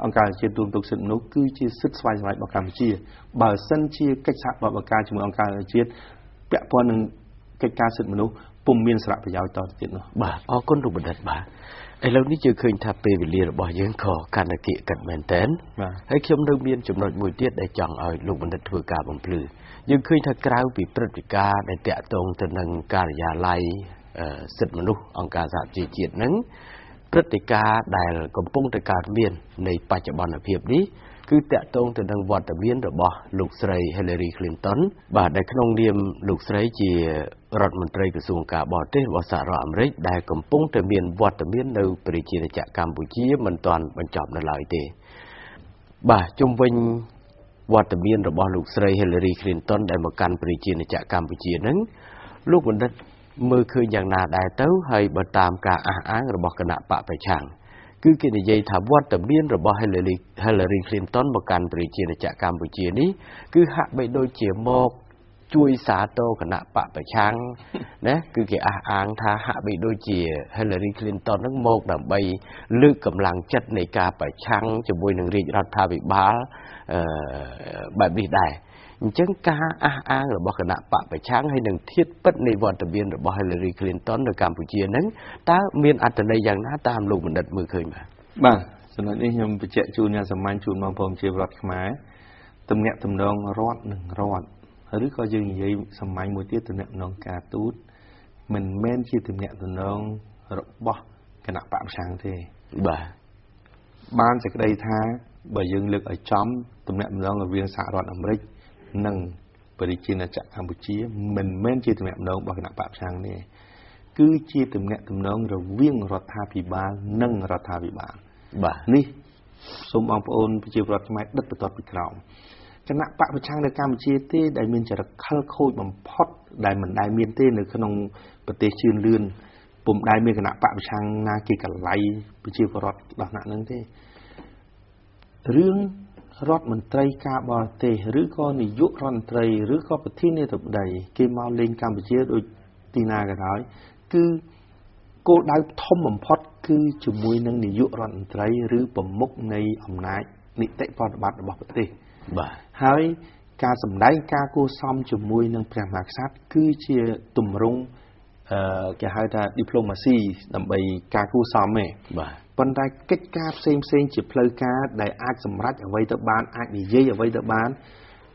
អង្គការជាតិទូតទុកសិទ្ធិមនុស្សគឺជាសិទ្ធិស្វ័យសម្រេចរបស់កម្ពុជាបើសិនជាកិច្ចសហប្រតិបត្តិការជាមួយអង្គការជាតិពាក់ព័ន្ធនឹងកិច្ចការសិទ្ធិមនុស្សពុំមានសារៈប្រយោជន៍តទៅទៀតនោះបាទអរគុណលោកបណ្ឌិតបាទឥឡូវនេះយើងឃើញថាពេលវេលារបស់យើងក៏កាន់តែគៀកកាត់មែនតើហើយខ្ញុំនៅមានចំណុចមួយទៀតដែលចង់ឲ្យលោកបណ្ឌិតធ្វើការបំភ្លឺយើងឃើញថាក្រៅពីព្រឹត្តិការណ៍ដែលតាក់ទងទៅនឹងការិយាល័យសិទ្ធិមនុស្សអង្គការសហជីវជាតិហ្នឹងព្រឹត្តិការណ៍ដែលកំពុងតែកើតមាននៃបច្ចុប្បន្នភាពនេះគឺតាក់ទងទៅនឹងវត្តមានរបស់លោកស្រី Hillary Clinton បាទដែលក្នុងនាមលោកស្រីជារដ្ឋមន្ត្រីក្រសួងការបរទេសរបស់សហរដ្ឋអាមេរិកដែលកំពុងតែមានវត្តមាននៅប្រជាជាតិកម្ពុជាមិនទាន់បញ្ចប់នៅឡើយទេបាទជុំវិញវត្តមានរបស់លោកស្រី Hillary Clinton ដែលមកកាន់ប្រជាជាតិកម្ពុជាហ្នឹងលោកបណ្ឌិតមើលឃើញយ៉ាងណាដែរទៅហើយបើតាមការអះអាងរបស់គណៈបកប្រឆាំងគឺគេនិយាយថាវត្តមានរបស់ Hillary Clinton មកកាន់ប្រជាជាតិកម្ពុជានេះគឺហាក់បីដូចជាមកជួយសាទរគណៈបកប្រឆាំងណាគឺគេអះអាងថាហាក់បីដូចជា Hillary Clinton នឹងមកដើម្បីលើកកម្លាំងចិត្តនៃការប្រឆាំងជាមួយនឹងរាជរដ្ឋាភិបាលបែបនេះដែរអញ្ចឹងការអះអាងរបស់គណៈបកប្រឆាំងហើយនឹងធាតុពិតនៃវត្តមានរបស់ Hillary Clinton នៅកម្ពុជាហ្នឹងតើមានអត្ថន័យយ៉ាងណាតាមលោកបណ្ឌិតមើលឃើញបាទចំណុចនេះខ្ញុំបញ្ជាក់ជូនយ៉ាងសាមញ្ញជូនបងប្អូនជារដ្ឋខ្មែរទំនាក់ទំនងរដ្ឋនឹងរដ្ឋឬក៏យើងនិយាយសាមញ្ញមួយទៀតទំនាក់ទំនងការទូតមិនមែនជាទំនាក់ទំនងរបស់គណៈបកប្រឆាំងទេបាទបានសេចក្តីថាបើយើងលើកឲ្យចំទំនាក់ទំនងរវាងសហរដ្ឋអាមេរិកនិងប្រជាជាតិកម្ពុជាមិនមែនជាទំនាក់ទំនងរបស់គណៈបកប្រឆាំងទេគឺជាទំនាក់ទំនងរវាងរដ្ឋាភិបាលនិងរដ្ឋាភិបាលបាទនេះសូមបងប្អូនប្រជាពលរដ្ឋខ្មែរដិតបន្តពីក្រោមគណៈបកប្រឆាំងនៅកម្ពុជាទេដែលមានចរិតខិលខូចបំផុតដែលមិនដែលមានទេនៅក្នុងប្រទេសជឿនលឿនពុំដែលមានគណៈបកប្រឆាំងណាគេកលៃប្រជាពលរដ្ឋដោះណានឹងទេរឿងរដ្ឋមន្ត្រីការបរទេសឬក៏នាយករដ្ឋមន្ត្រីឬក៏ប្រធានាធិបតីគេមកលេងកម្ពុជាដូចទីណាក៏ដោយគឺគោលដៅធំបំផុតគឺជាមួយនឹងនាយករដ្ឋមន្ត្រីឬប្រមុខនៃអំណាចនីតិប្រតិបត្តិរបស់ប្រទេសបាទហើយការសម្ដែងការគួសមជាមួយនឹងព្រះមហាក្សត្រគឺជាទម្រង់គេហៅថា diplomacy ដើម្បីការគួសមទេបាទប៉ុន្តែកិច្ចការផ្សេងជាផ្លូវការដែលអាចសម្រេចអ្វីទៅបានអាចនិយាយអ្វីទៅបាន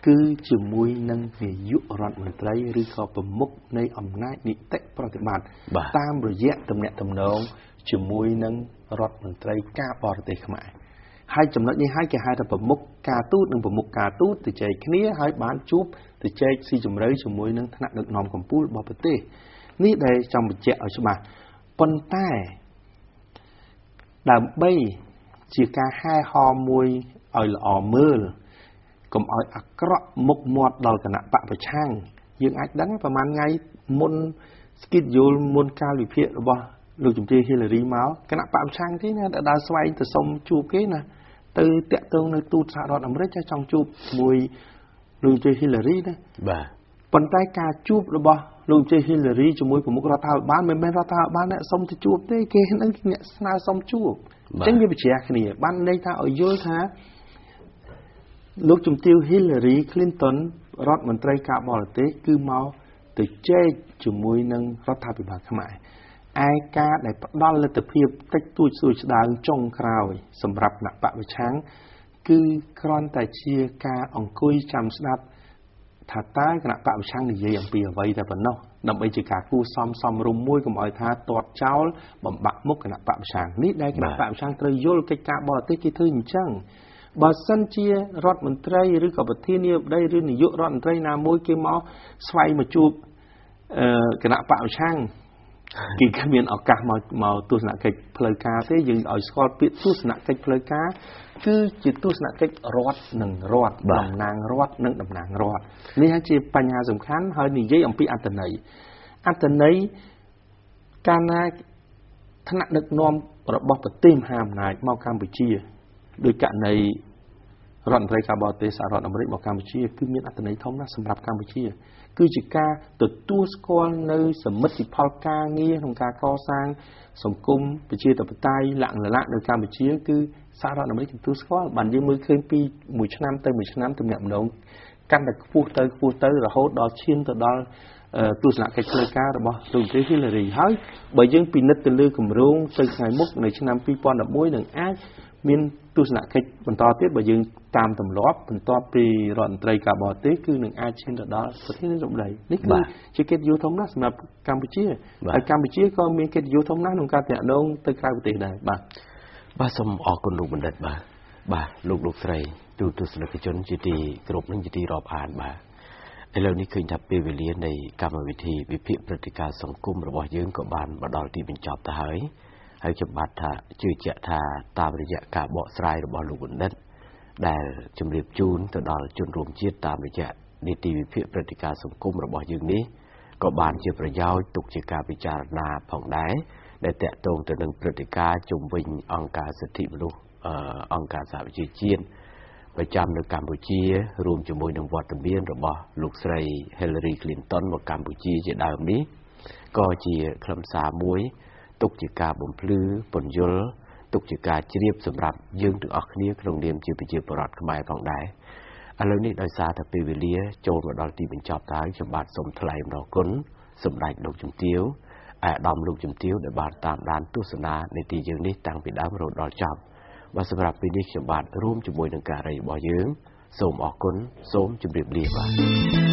គឺជាមួយនឹងនាយករដ្ឋមន្ត្រីឬក៏ប្រមុខនៃអំណាចនីតិប្រតិបត្តិតាមរយៈទំនាក់ទំនងជាមួយនឹងរដ្ឋមន្ត្រីការបរទេសខ្មែរហើយចំណុចនេះហើយគេហៅថាប្រមុខការទូតនិងប្រមុខការទូតទៅចែកគ្នាហើយបានជួបទៅចែកស៊ីជម្រៅជាមួយនឹងថ្នាក់ដឹកនាំកម្ពុជារបស់ប្រទេសនេះដែលចង់បញ្ជាក់ឲ្យច្បាស់ប៉ុន្តែដើម្បីជាការហែហមមួយឲ្យល្អមើលកុំឲ្យអាក្រក់មុខមាត់ដល់គណៈបកប្រឆាំងយើងអាចដឹងប្រហែលថ្ងៃមុនស្គីតយល់មុនកាលវិភាគរបស់លោកជំទាវ Hillary មកគណៈបកប្រឆាំងទេណាដើរស្វែងទៅសុំជួបគេណា từ tẹt tương nơi tu xã đọt Amerik cho trong chụp mùi lùi chơi Hillary đấy bà phần tay cả chụp rồi bỏ lùi chơi Hillary cho mùi của một ra thao bán mình ra thao bán lại xong thì chụp đấy kia nó nhẹ sao xong chụp chẳng như bị trẻ này ban đây thao ở dưới thá lúc chúng tiêu Hillary Clinton rót mình trai cả bỏ là tế cứ mau từ chơi cho mùi nâng rót thao bị bà khám ải ai ca để đo lên tập hiệp cách tôi sôi đang trong khảo sầm rập nặng bạ với trắng cứ con tài chia ca ông cùi chăm sắp thà ta cái nặng bạ với trắng thì dễ ông bìa vậy là vẫn đâu đậm ấy chỉ cả cu xóm rung môi của mọi thà toát cháu bẩm bạc mốc cái nặng bạ với trắng nít đây cái nặng bạ với trắng tới vô cái ca bỏ tới cái thứ chăng bà sân chia rót mình trai rồi có bậc thiên yêu đây rồi này dụ rót mình trai nào môi kia máu xoay mà chụp cái nặng bạ với trắng kỳ cái miền ở cả màu tu sửa cách phơi cá thế nhưng ở school biết tu sửa cách phơi cá cứ chỉ tu sửa cách rót nâng rót đầm nàng rót nâng đầm nàng rótนี่ฮะจีปัญญาสำคัญเฮานี่ยี่องปีอันตนัยการน่ะถนัดนึกนอมระบบประเทศหามนายมากัมพูชีโดยการในรัฐไทยคาร์บอนเตสารรัฐอเมริกากัมพูชีคือมีอัตนัยท้องน่ะสำหรับกัมพูชีคือจิกาตัวตัวสกอลในสมมติพอลกาเงี้ยของการก่อสร้างสังคมไปเชื่อต่อไปใต้หลังละโดยการไปเชื่อคือสหรัฐอเมริกาตัวสกอลบันยังมือเคยปีหมู่ชนามเตยหมู่ชนามตัวเนี่ยมันโดนกันแต่ฟูเตยเราโหดดอเชียนตัวดอตัวสนักเกลือกาเราบอกตัวที่ฮิลลารีเฮ้ยใบยังปีนัดตัวเลือกกับรุ่งตัวไงมุกในชนามปีปอนดับมวยหนึ่งอ้มีตุสนาเกจบรรทอเทียบยืนตามตำรวจบรรทอปีรอนไตรกาบอเตคือหนึ่งอาเช่นระดับประเทศนี้จบเลยนี่คือจะเกจยูทงนัสสำหรับกัมพูชีกัมพูชีก็มีเกจยูทงนัสของการแตะลงตะกายประเทศใดบ้าสมออกคนลูกบันเดดบ้าลูกใส่ดูตุสนาเกจนจิตีกรบนั่งจิตีรอบอ่านบ้าไอ้เรื่องนี้เคยจับเปรียบเลียนในกรรมวิธีวิพิปฏิการสังคมระบอบยืนกับบานบัดดอลที่เป็นจอบตาหายให้จบัดท่าจืดเจาะท่าตามระยะการเบาสายระบอบลูกบุญเด็ดได้จำเรียบจูนต่อดอลจนรวมเชียตามระยะในทีวิพิปฏิการสังคมระบอบยืนนี้ก็บานเชื่อประยาวตกจากการพิจารณาผ่องได้ได้แตะตรงต่อหนึ่งปฏิการจุ่มวิญองการสิทธิมนุษย์องการสหประชาชาติประจำในกัมพูชีรวมจมูกหนึ่งวัดตะเบียนระบอบลูกไซเฮลลารีคลินตันในกัมพูชีจะได้แบบนี้ก็เชี่ยคลำสามวยตุกจิกาบ่มพลื้อปนยลตุกจิกาเชียบสำหรับยืงถึงออกนี้โรงเรียนจีบจีบปลอดขมายผ่องได้อะไรนี้โดยสาธารณประโยชน์โจรมาดอลตีเป็นจอบท้ายฉบับสมทลายดอกก้นสมได้ดอกจุ่มเตี้ยวดอมลูกจุ่มเตี้ยวได้บาดตามด้านตุสนาในตียืงนี้ตั้งเป็นดาวโรดดอลจับว่าสำหรับปีนี้ฉบับร่วมจุ่มมวยหนึ่งการอะไรบ่อยืงสมออกก้นสมจุ่มเรียบเรียบ